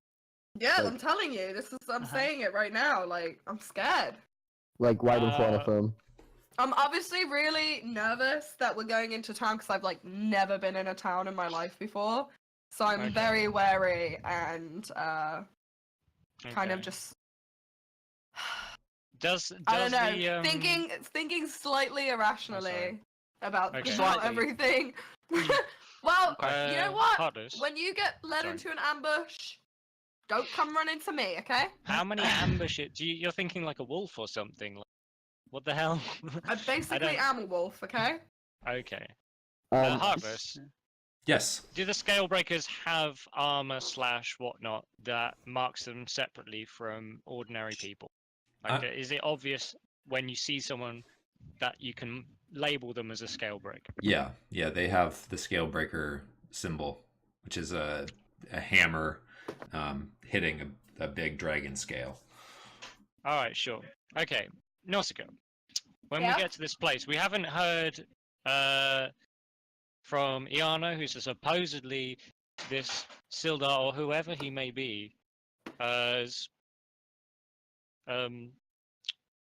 Yeah, Like- I'm telling you, I'm Uh-huh. saying it right now. Like, I'm scared. Like right in front of them? I'm obviously really nervous that we're going into town because I've like never been in a town in my life before. So I'm Okay. very wary and kind of Okay. just Does I don't know, the thinking slightly irrationally about Okay. Slightly. everything. Well, you know what? Hardest, When you get led Sorry. into an ambush, don't come running to me, okay? how many ambushes? You're thinking like a wolf or something? Like, what the hell? I basically don't- am a wolf, okay? Okay. Um, Harvest. Yes. Do the scale breakers have armor / whatnot that marks them separately from ordinary people? Like, is it obvious when you see someone that you can label them as a scale breaker? Yeah. They have the scale breaker symbol, which is a hammer hitting a big dragon scale. All right, sure. Okay, Nausicaa. When Yeah? we get to this place, we haven't heard from Iana, who's supposedly this Sildar or whoever he may be, as friend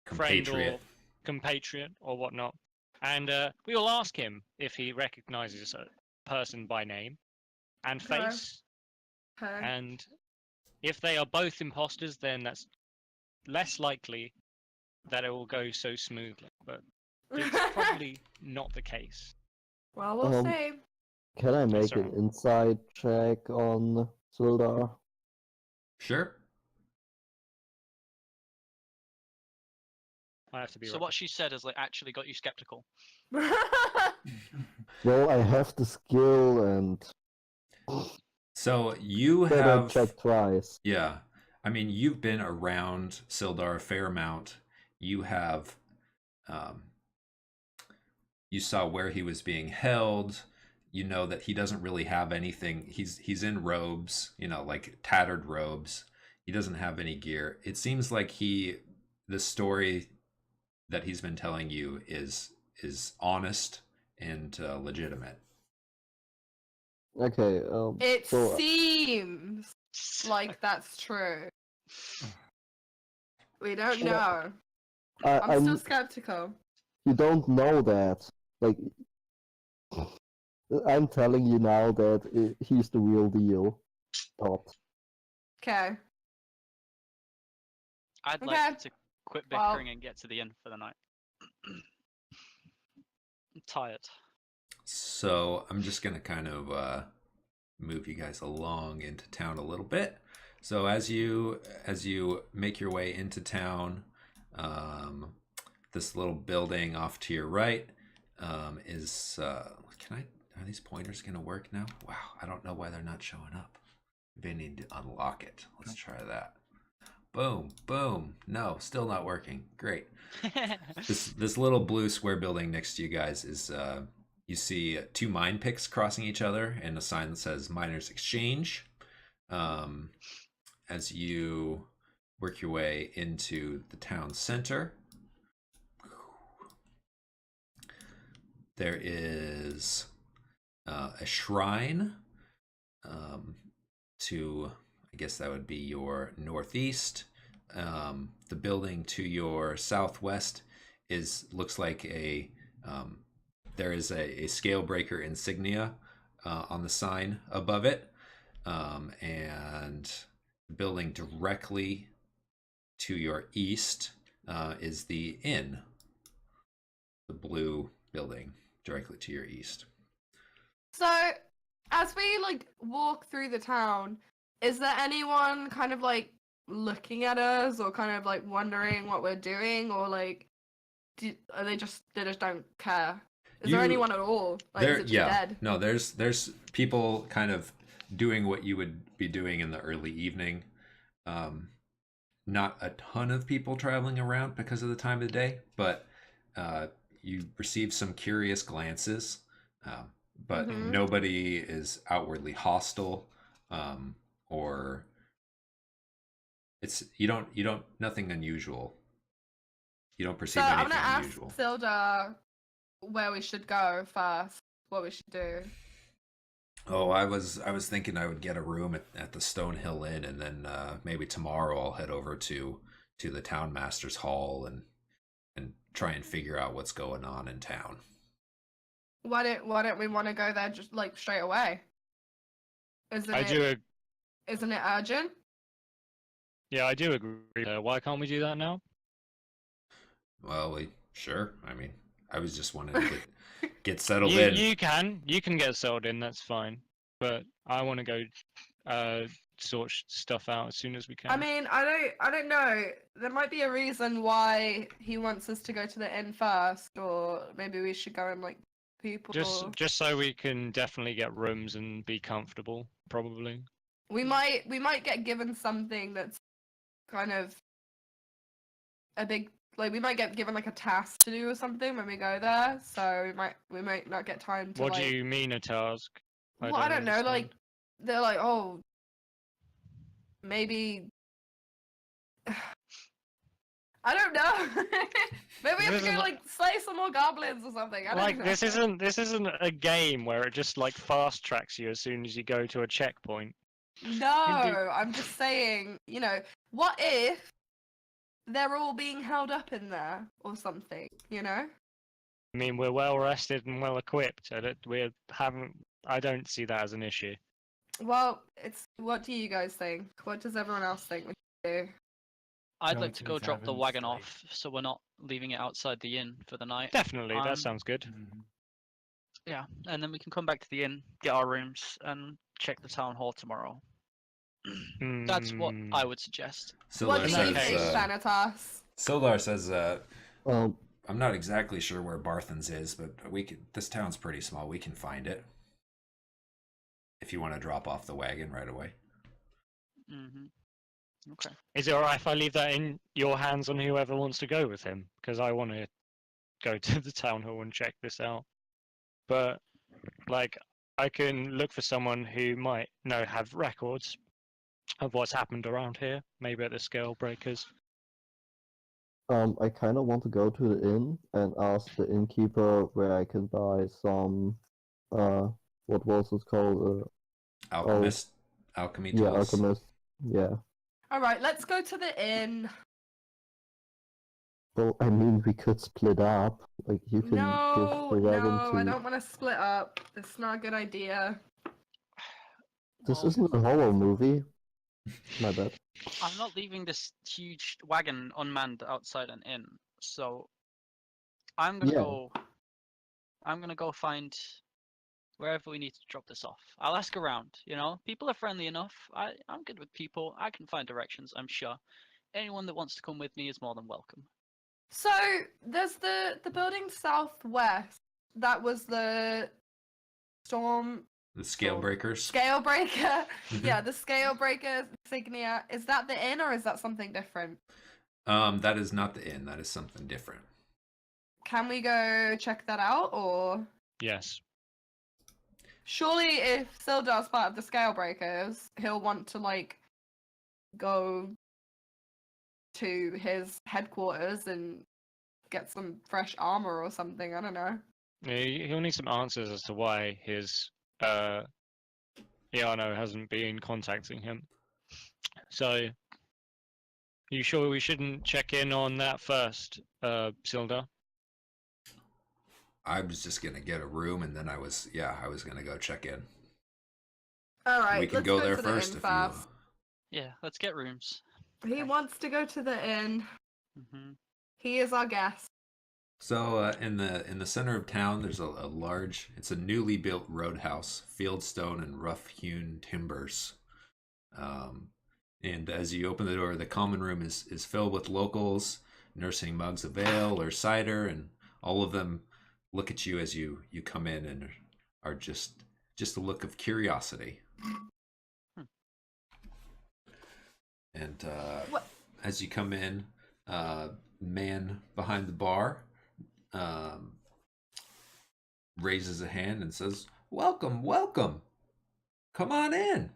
Compatriot. or compatriot or whatnot. And we will ask him if he recognizes a person by name and Okay. face. Okay. And If they are both imposters, then that's less likely that it will go so smoothly. But it's probably not the case. Well, we'll see. Can I make sir. an insight check on Sildar? Sure. I have to be So right. what she said has like actually got you skeptical. Well, I have the skill and So you better have, check twice. yeah. I mean, you've been around Sildar a fair amount. You have, um, you saw where he was being held. You know that he doesn't really have anything. He's in robes, like tattered robes. He doesn't have any gear. It seems like the story that he's been telling you is honest and legitimate. Okay, It so seems like that's true. We don't know. I'm still skeptical. you don't know that. Like, I'm telling you now that he's the real deal. Dot. Okay. I'd Okay. like to quit Well- bickering and get to the inn for the night. I'm tired. So I'm just gonna kind of move you guys along into town a little bit. So as you make your way into town, this little building off to your right is are these pointers gonna work now? Wow, I don't know why they're not showing up. Maybe I need to unlock it. Let's try that. Boom, boom. No, still not working. Great. This little blue square building next to you guys is you see two mine picks crossing each other and a sign that says Miners Exchange. As you work your way into the town center, there is a shrine to, I guess that would be your northeast. The building to your southwest looks like there is a scale breaker insignia on the sign above it, and the building directly to your east is the inn, the blue building directly to your east. So, as we walk through the town, is there anyone kind of looking at us or kind of wondering what we're doing, or they just don't care? Is there anyone at all? Is it just dead? No, there's people kind of doing what you would be doing in the early evening. Not a ton of people traveling around because of the time of the day, but you receive some curious glances, but nobody is outwardly hostile, or you don't nothing unusual. You don't perceive So I'm anything gonna unusual. ask Silda where we should go first, what we should do. Oh, I was thinking I would get a room at the Stonehill Inn, and then maybe tomorrow I'll head over to the town master's hall and try and figure out what's going on in town. Why don't we want to go there just straight away? Isn't it urgent? Yeah, I do agree. Why can't we do that now? Well, sure. I mean, I was just wanting to get settled You in. you can get settled in. That's fine. But I want to go sort stuff out as soon as we can. I mean, I don't know. There might be a reason why he wants us to go to the inn first, or maybe we should go and people. Just so we can definitely get rooms and be comfortable. Probably. We might get given something that's kind of a big we might get given a task to do or something when we go there. So we might not get time to. What do you mean a task? Well, I don't know. understand. They're oh, maybe. I don't know. Maybe we have to go slay some more goblins or something. I don't know. This isn't a game where it just fast tracks you as soon as you go to a checkpoint. No, I'm just saying. What if they're all being held up in there or something? I mean, we're well rested and well equipped. I don't see that as an issue. Well, it's what do you guys think? What does everyone else think we should do? I'd Go like to to go the drop the taverns, wagon like- off, so we're not leaving it outside the inn for the night. Definitely, that Um, sounds good. Mhm. Yeah, and then we can come back to the inn, get our rooms, and check the town hall tomorrow. That's what I would suggest. What Solar do you says, think, Thanatos? Solar says, Um, I'm not exactly sure where Barthens is, but we could. This town's pretty small. We can find it. If you want to drop off the wagon right away. Hmm. Okay. Is it alright if I leave that in your hands on whoever wants to go with him? Because I want to go to the town hall and check this out. But, like, I can look for someone who might have records of what's happened around here, maybe at the Scale Breakers. I kind of want to go to the inn and ask the innkeeper where I can buy some, what was it called? Alchemist, alchemy tools. Yeah, alchemist. Yeah. All right, let's go to the inn. Well, I mean, we could split up. Like, you can No, give the wagon no, to. I don't want to split up. It's not a good idea. This Well, isn't a horror movie. My bad. I'm not leaving this huge wagon unmanned outside an inn, so I'm gonna Yeah. go. I'm gonna go find wherever we need to drop this off. I'll ask around. You know, people are friendly enough. I'm good with people. I can find directions. I'm sure. Anyone that wants to come with me is more than welcome. So there's the building southwest. That was the storm The scale breakers. scale breaker. Mhm. Yeah, the scale breaker insignia. Is that the inn or is that something different? That is not the inn. That is something different. Can we go check that out, or Yes. surely if Sildar's part of the scale breakers, he'll want to like go to his headquarters and get some fresh armor or something. I don't know. He'll need some answers as to why his Iano hasn't been contacting him. So, you sure we shouldn't check in on that first, Silda? I was just gonna get a room, and then I was gonna go check in. All right, We can let's go there to the first inn if fast. Yeah, let's get rooms. He wants to go to the inn. Hmm. He is our guest. So in the center of town, there's a large. It's a newly built roadhouse, fieldstone and rough-hewn timbers. And as you open the door, the common room is filled with locals nursing mugs of ale or cider, and all of them look at you as you come in and are just a look of curiosity. And What? as you come in, man behind the bar raises a hand and says, "Welcome, welcome. Come on in."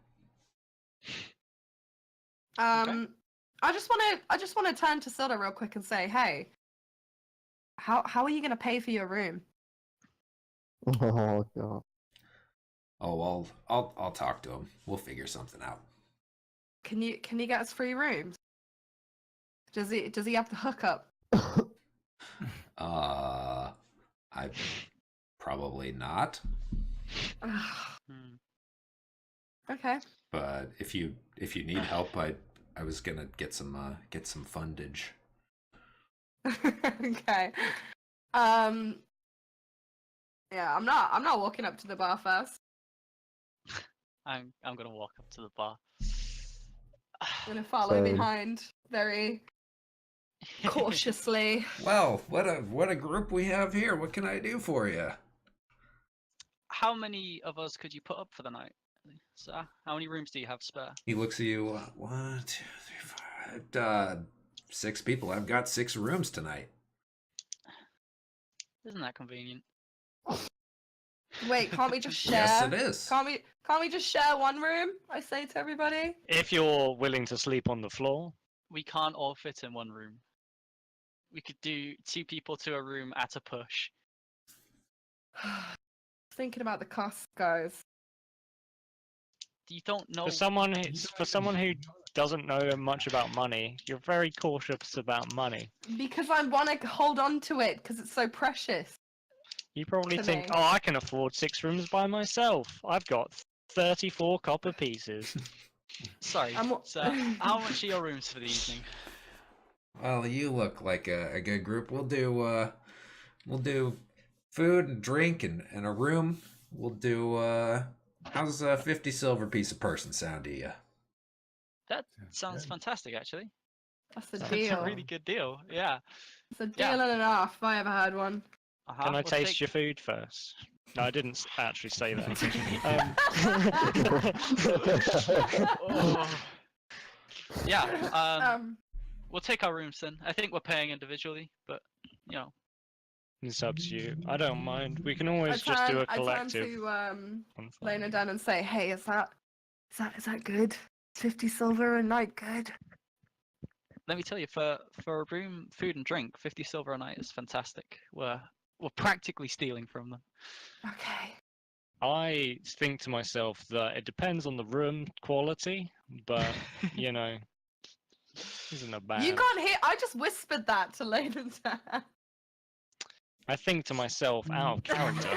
I just want to turn to Silda real quick and say, hey, how are you gonna pay for your room? Oh god. Oh, I'll talk to him. We'll figure something out. Can you get us free rooms? Does he have to hook up? I probably not. Hmm. Okay. But if you need help, I was gonna get some fundage. Okay. Yeah, I'm not walking up to the bar first. I'm gonna walk up to the bar. I'm gonna follow Same. behind very cautiously. Well, what a group we have here. What can I do for you? How many of us could you put up for the night, sir? How many rooms do you have spare? He looks at you. 1, 2, 3, 4. 6 people. I've got 6 rooms tonight. Isn't that convenient? Wait, can't we just share? Yes, it is. Can't we just share one room? I say to everybody. If you're willing to sleep on the floor, We can't all fit in one room. We could do 2 people to a room at a push. Thinking about the cost, guys. You don't know. for someone who doesn't know much about money, you're very cautious about money. Because I want to hold on to it because it's so precious. You probably To think, me. oh, I can afford 6 rooms by myself. I've got 34 copper pieces. Sorry. I'm- So, how much are your rooms for the evening? Well, you look like a good group. We'll do food and drink and a room. We'll do how's a 50 silver piece a person sound to you? That Sounds sounds good. fantastic, actually. That's a That's deal. a really good deal. Yeah. It's a deal Yeah. and a half if I ever had one. Uh-huh. Can I we'll taste take- your food first? No, I didn't actually say that. Oh. Yeah. We'll take our rooms then. I think we're paying individually, but you know. It's up to you. I don't mind. We can I always just do a turn collective. to on Lena Friday. down and say, "Hey, is that good? 50 silver a night good?" Let me tell you, for a room, food and drink, 50 silver a night is fantastic. We're practically stealing from them. Okay. I think to myself that it depends on the room quality, but you know, isn't a bad. You can't hear. I just whispered that to Lena down. I think to myself out of character.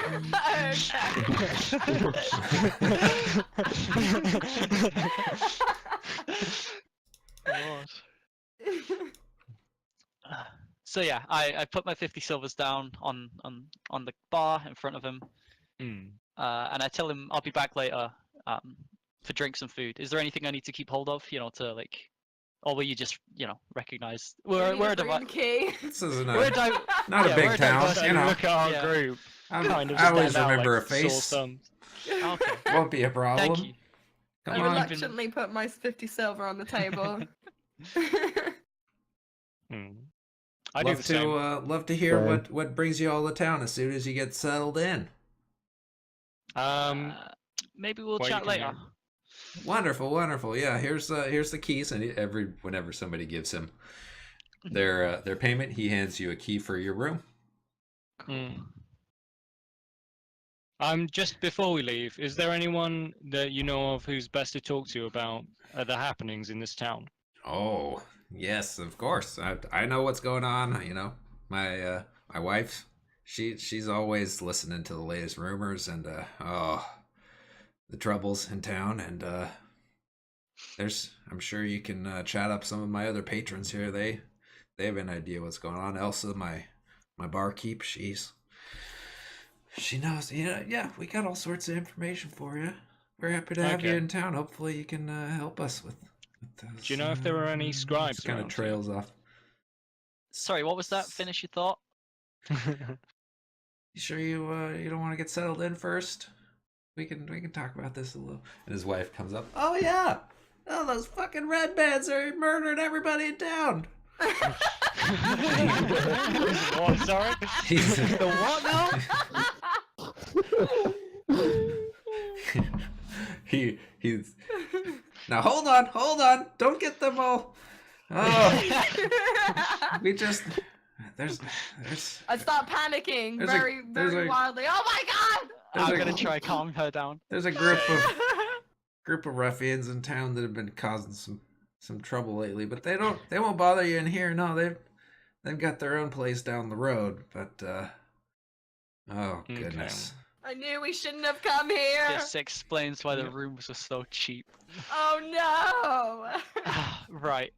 God. So yeah, I put my 50 silvers down on the bar in front of him, Hmm. and I tell him I'll be back later for drinks and food. Is there anything I need to keep hold of, to like, or will you just recognize we're a room key. This isn't we're a, a di- not a yeah, we're big a town, diverse you know. Look at our Yeah. group. Kind of I always stand out remember like a face. sore thumbs. Okay, Won't be a problem. thank you. Come I You on. reluct- reluctantly put my 50 silver on the table. Hmm. I do the same. Love to hear Same. what brings you all to town as soon as you get settled in. Um, Maybe we'll well, you chat can later. hear. Wonderful, wonderful. Yeah, here's the keys, and whenever somebody gives him their payment, he hands you a key for your room. Hmm. Just before we leave, is there anyone that you know of who's best to talk to about the happenings in this town? Oh, yes, of course. I know what's going on. You know, my wife, she's always listening to the latest rumors and the troubles in town. And I'm sure you can chat up some of my other patrons here. They have an idea what's going on. Elsa, my barkeep, she knows. Yeah, we got all sorts of information for you. We're happy to have you Okay. in town. Hopefully, you can help us with those. Do you know if there were any scribes Kind of around here? trails off. Sorry, what was that? Finish your thought. You sure you don't want to get settled in first? We can talk about this a little. And his wife comes up. Oh yeah. Oh, those fucking red bands are murdering everybody in town. What? Sorry. The what now? He's now hold on, don't get them all. Oh, we just there's I start panicking There's a- very there's a- wildly. Oh my god! There's I'm a- gonna try calm her down. there's a group of ruffians in town that have been causing some trouble lately, but they won't bother you in here. No, they've got their own place down the road, but oh Okay. goodness. I knew we shouldn't have come here. This explains why the Yeah. rooms were so cheap. Oh no! Right.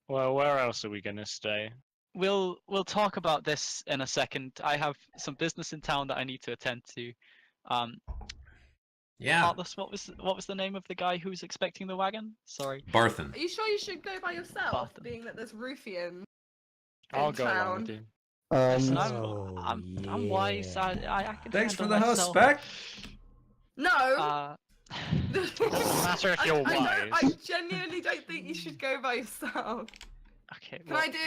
Well, where else are we gonna stay? We'll talk about this in a second. I have some business in town that I need to attend to. Yeah, Heartless, what was the name of the guy who was expecting the wagon? Sorry. Barthen. Are you sure you should go by yourself, Boston. being that there's ruffians I'll in go along town? with you. Listen, Oh, I'm wise. I can Thanks for handle the host, myself. Spec. No. Doesn't matter if you're I wise. genuinely don't think you should go by yourself. Okay. Can well, I do?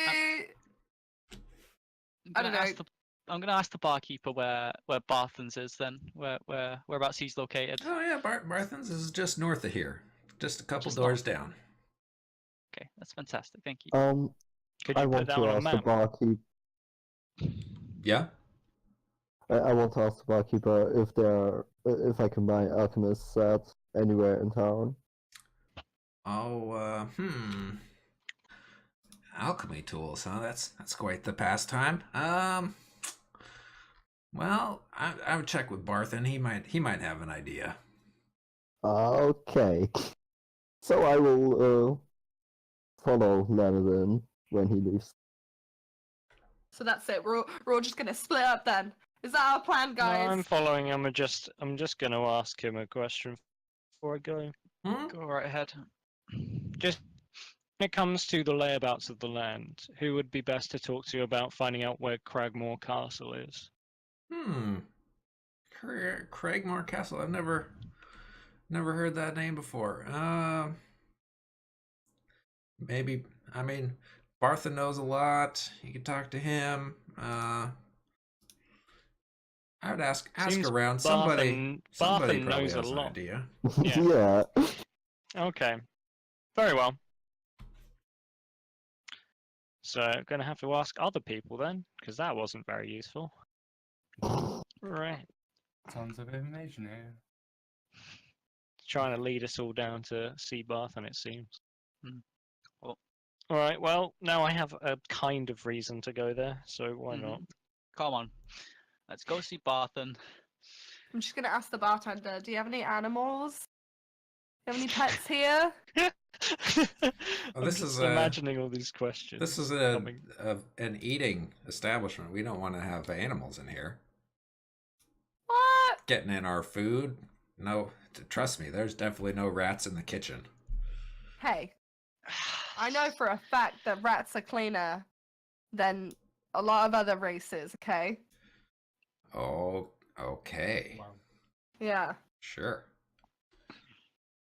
I'm I don't gonna ask know. I'm gonna ask the barkeeper where Barthen's is then. Whereabouts he's located. Oh yeah, Barthen's is just north of here, just a couple Just doors down. Okay, that's fantastic. Thank you. Could I you put want that to on a ask the map? barkeep. Yeah. I want to ask the barkeeper if I can buy alchemist set anywhere in town. Oh, alchemy tools, huh? That's quite the pastime. Well, I would check with Barthen. He might have an idea. Okay. So I will follow Leonard when he leaves. So that's it. We're all just gonna split up then. Is that our plan, No, guys? I'm following him. I'm just gonna ask him a question before I go. Hmm? Go right ahead. Just when it comes to the layabouts of the land, who would be best to talk to about finding out where Cragmore Castle is? Craigmore Castle. I've never heard that name before. Maybe. I mean, Bartha knows a lot. You could talk to him. I would ask Seems around. Somebody Barthen probably knows a has an lot. idea. Yeah. Yeah. Okay. Very well. So I'm gonna have to ask other people then, because that wasn't very useful. Right. Tons of information here. Trying to lead us all down to see Barthen, it seems. Well, All right. Well, now I have a kind of reason to go there, so why not? come on. Let's go see Barthen. I'm just gonna ask the bartender. Do you have any animals? Do you have any pets here? I'm this just is imagining all these questions. This is coming. an eating establishment. We don't want to have animals in here What? getting in our food. No, trust me. There's definitely no rats in the kitchen. Hey, I know for a fact that rats are cleaner than a lot of other races. Okay. Oh, okay. Wow. Yeah. Sure.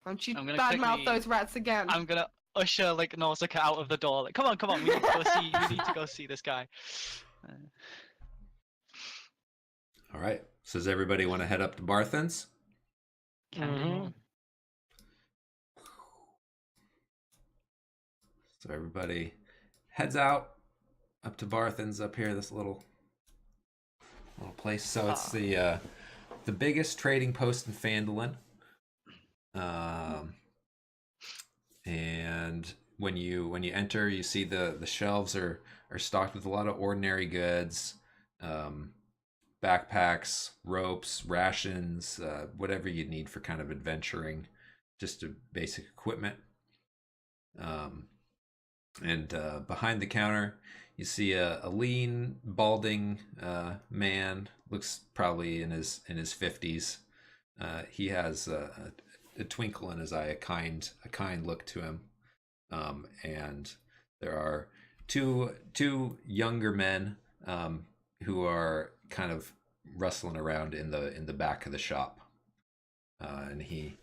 Don't you I'm gonna badmouth quickly- those rats again. I'm gonna usher like Nausicaa out of the door. Like, come on, we need to go see. We need to go see this guy. All right. So does everybody want to head up to Barthen's? Can do. Mhm. So everybody heads out up to Barthen's up here. This little place. So it's the biggest trading post in Phandalin. And when you enter, you see the shelves are stocked with a lot of ordinary goods, backpacks, ropes, rations, whatever you need for kind of adventuring, just a basic equipment. And behind the counter, you see a lean, balding man. Looks probably in his 50s. He has a twinkle in his eye, a kind look to him. And there are two younger men who are kind of rustling around in the back of the shop. And he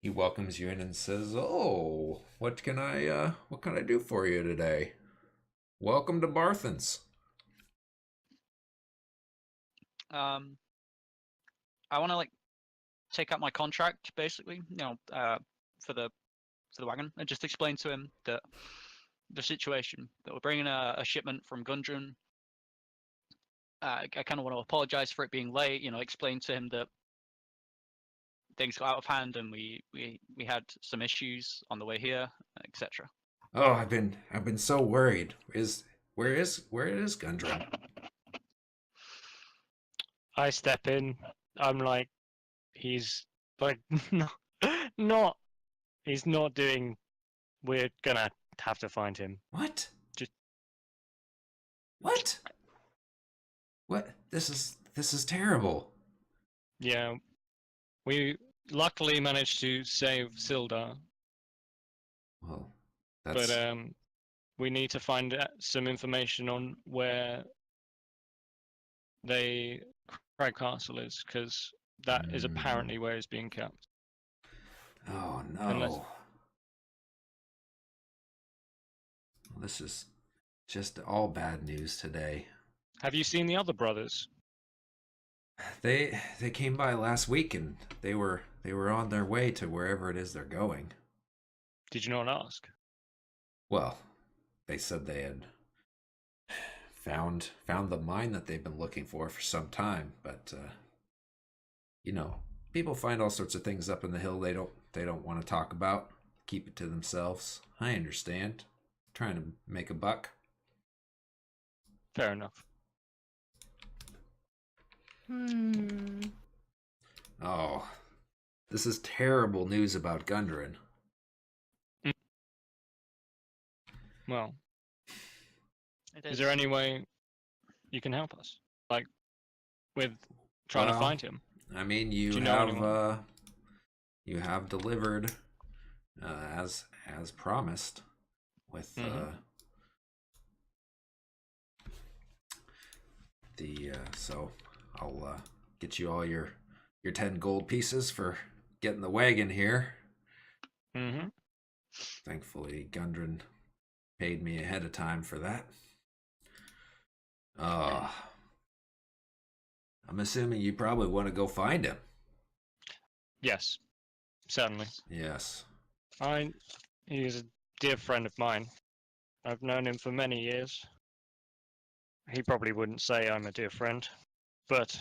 welcomes you in and says, "Oh, what can I do for you today? Welcome to Barthen's." I want to like take out my contract, basically, for the wagon, and just explain to him that the situation that we're bringing a shipment from Gundren. I kind of want to apologize for it being late. Explain to him that things got out of hand and we had some issues on the way here, etc. Oh, I've been so worried. Where is Gundren? I step in. I'm like, he's like, not. He's not doing. We're gonna have to find him. What? Just- What? What? This is terrible. Yeah, we luckily managed to save Sildar, Well, that's but we need to find some information on where Crag Castle is, because that is apparently where it's being kept. oh no. Unless- This is just all bad news today. Have you seen the other brothers? They came by last week and they were on their way to wherever it is they're going. Did you not ask? Well, they said they had found the mine that they've been looking for some time, but people find all sorts of things up in the hill they don't want to talk about, keep it to themselves. I understand. Trying to make a buck. Fair enough. Hmm. Oh, This is terrible news about Gundren. Well, It is there any way you can help us? Like, with trying to Well, find him? I mean, Do you you know have anyone? you have delivered as promised with Mhm. so I'll get you all your 10 gold pieces for getting the wagon here. Mm-hmm. Thankfully, Gundren paid me ahead of time for that. I'm assuming you probably want to go find him. Yes, certainly. Yes. He's a dear friend of mine. I've known him for many years. He probably wouldn't say I'm a dear friend, but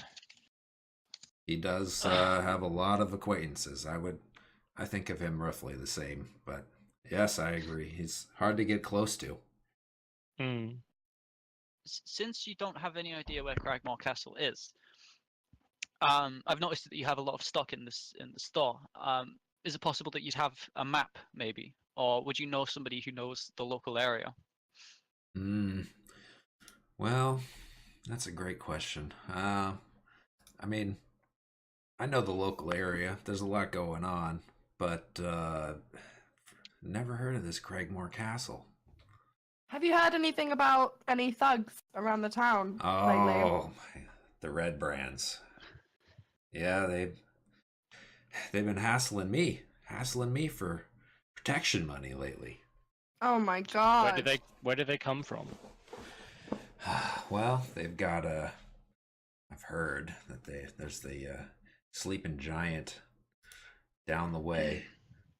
He does have a lot of acquaintances. I think of him roughly the same, but yes, I agree. He's hard to get close to. Since you don't have any idea where Cragmore Castle is, I've noticed that you have a lot of stock in the store. Is it possible that you'd have a map, maybe, or would you know somebody who knows the local area? Well, that's a great question. I mean, I know the local area. There's a lot going on, but never heard of this Craigmore Castle. Have you heard anything about any thugs around the town lately? Oh, the Red Brands. Yeah, they've been hassling me for protection money lately. Oh my god. where did they come from? Well, they've got I've heard that there's the sleeping giant down the way,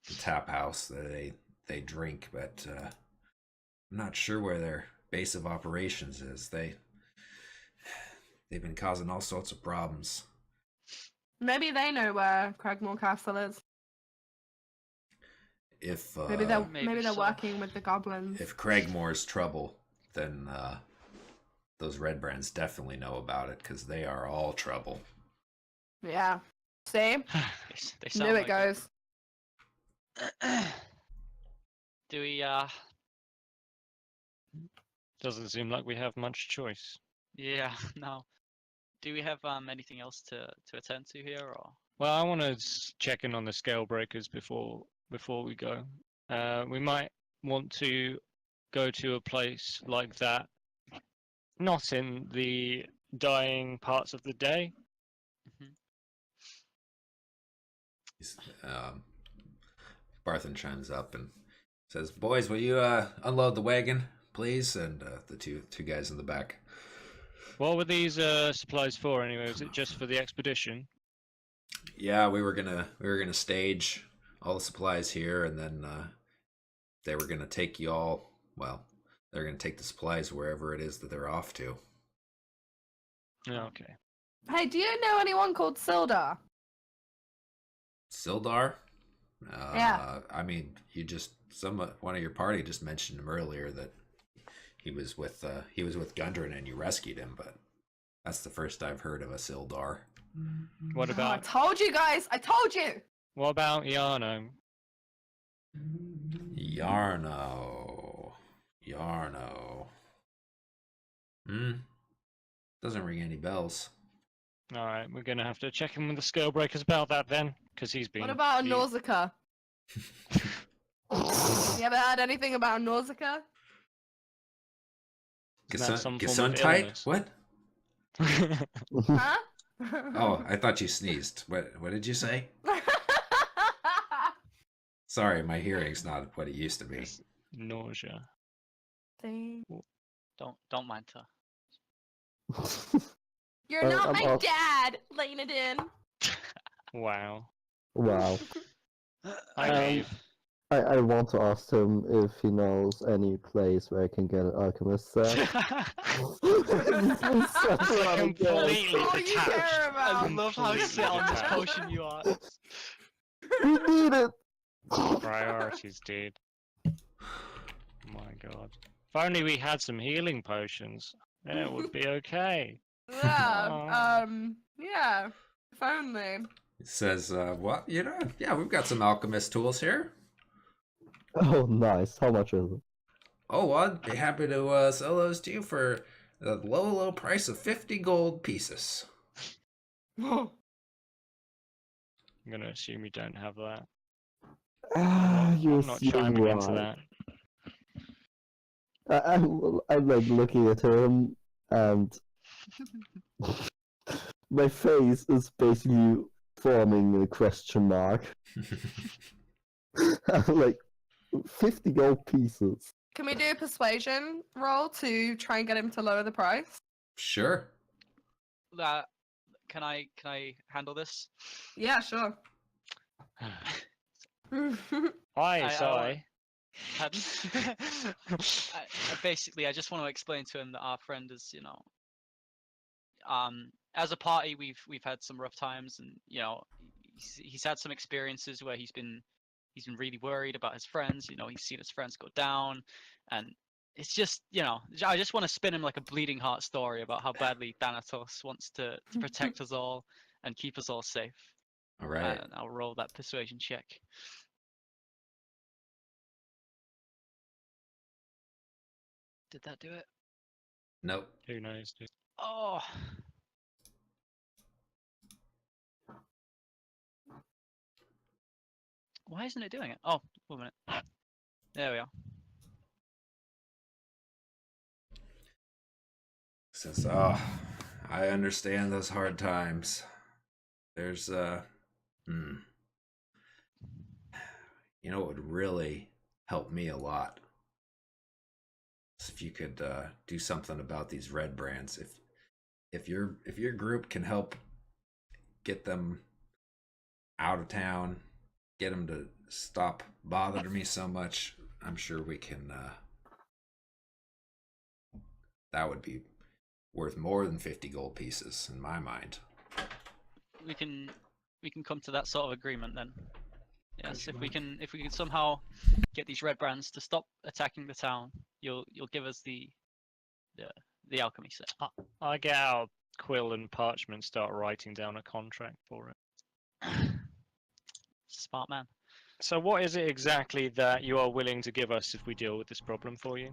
the tap house that they drink, but I'm not sure where their base of operations is. They've been causing all sorts of problems. Maybe they know where Cragmore Castle is. If Maybe they're Maybe so. working with the goblins. if Craigmore's trouble, then those Red Brands definitely know about it because they are all trouble. Yeah. See? They sound Knew like it goes. Do we? Doesn't seem like we have much choice. Yeah. No. Do we have anything else to attend to here, or? Well, I want to check in on the scale breakers before we go. We might want to go to a place like that, not in the dying parts of the day. Barthen chimes up and says, "Boys, will you unload the wagon, please?" And the two guys in the back. What were these supplies for anyway? Was it just for the expedition? Yeah, we were gonna stage all the supplies here, and then they were gonna take you all. Well, they're gonna take the supplies wherever it is that they're off to. Okay. Hey, do you know anyone called Sildar? Sildar? Yeah. I mean, one of your party just mentioned him earlier that he was with Gundren and you rescued him, but that's the first I've heard of a Sildar. What I about told you guys! I told you! what about Yarno? Yarno. Doesn't ring any bells. All right, we're gonna have to check in with the scale breakers about that then, because he's been. What about Nausicaa? You ever heard anything about Nausicaa? Isn't that some form of Gesundheit? illness? What? Huh? Oh, I thought you sneezed. What did you say? Sorry, my hearing's not what it used to be. It's nausea. Don't mind her. You're not I'm my off. dad, laying it in. Wow. Wow. I leave. I want to ask him if he knows any place where I can get an alchemist set. Completely All you detached. care I about. love how set on this detached. potion you are. We need it! Priorities, dude. My god. If only we had some healing potions, then it would be okay. Yeah, yeah. If only. Says, well, yeah, we've got some alchemist tools here. Oh, nice. How much is it? Oh, I'd be happy to sell those to you for the low, low price of 50 gold pieces. I'm gonna assume you don't have that. You I'm not assume chiming into right. that. I'm like looking at him, and my face is basically forming a question mark. I'm like, 50 gold pieces. Can we do a persuasion roll to try and get him to lower the price? Sure. Can I handle this? Yeah, sure. Hi, I Sai. Pardon? Basically, I just want to explain to him that our friend is, as a party, we've had some rough times, and he's had some experiences where he's been really worried about his friends. He's seen his friends go down, and it's just, I just want to spin him like a bleeding heart story about how badly Thanatos wants to protect us all and keep us all safe. All right. And I'll roll that persuasion check. Did that do it? Nope. Who knows? Dude? Oh. Why isn't it doing it? Oh, 1 minute. There we are. Says, oh, I understand those hard times. There's, you know what would really help me a lot? If you could do something about these red brands. If your group can help get them out of town, get them to stop bothering me so much, I'm sure we can. That would be worth more than 50 gold pieces in my mind. We can come to that sort of agreement then. Yes, if we can somehow get these red brands to stop attacking the town, you'll give us the alchemy set. I get out a quill and parchment, and start writing down a contract for it. Smart man. So, what is it exactly that you are willing to give us if we deal with this problem for you?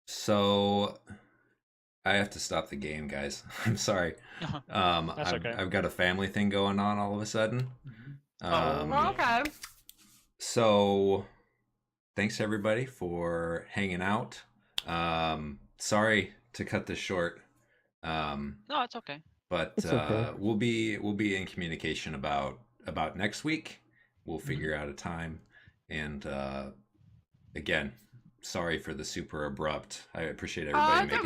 So I have to stop the game, guys. I'm sorry. That's okay. I've got a family thing going on all of a sudden. Okay. So thanks everybody for hanging out. Sorry to cut this short. No, it's okay. But It's okay. we'll be in communication about next week. We'll figure out a time. And again, sorry for the super abrupt. I appreciate everybody Don't making